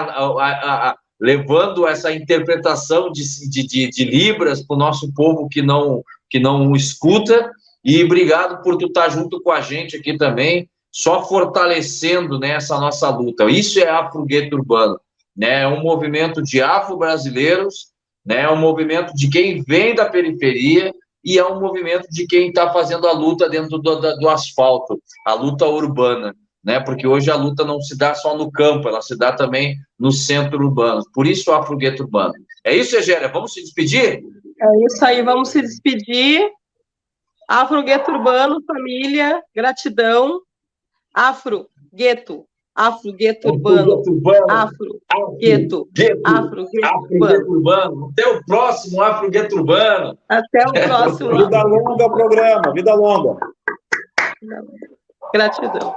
levando essa interpretação de Libras para o nosso povo que não escuta, e obrigado por tu estar junto com a gente aqui também, só fortalecendo, né, essa nossa luta. Isso é Afro-Gueto Urbano. né? É um movimento de afro-brasileiros, né? É um movimento de quem vem da periferia e é um movimento de quem está fazendo a luta dentro do asfalto, a luta urbana, né? Porque hoje a luta não se dá só no campo, ela se dá também no centro urbano. Por isso o Afrogueto Urbano. É isso, Egélia? Vamos se despedir? É isso aí, vamos se despedir. Afrogueto Urbano, família, gratidão. Afrogueto Urbano. Afrogueto Urbano. Até o próximo Afrogueto Urbano. Até o próximo. Vida longa ao programa, vida longa. Gratidão.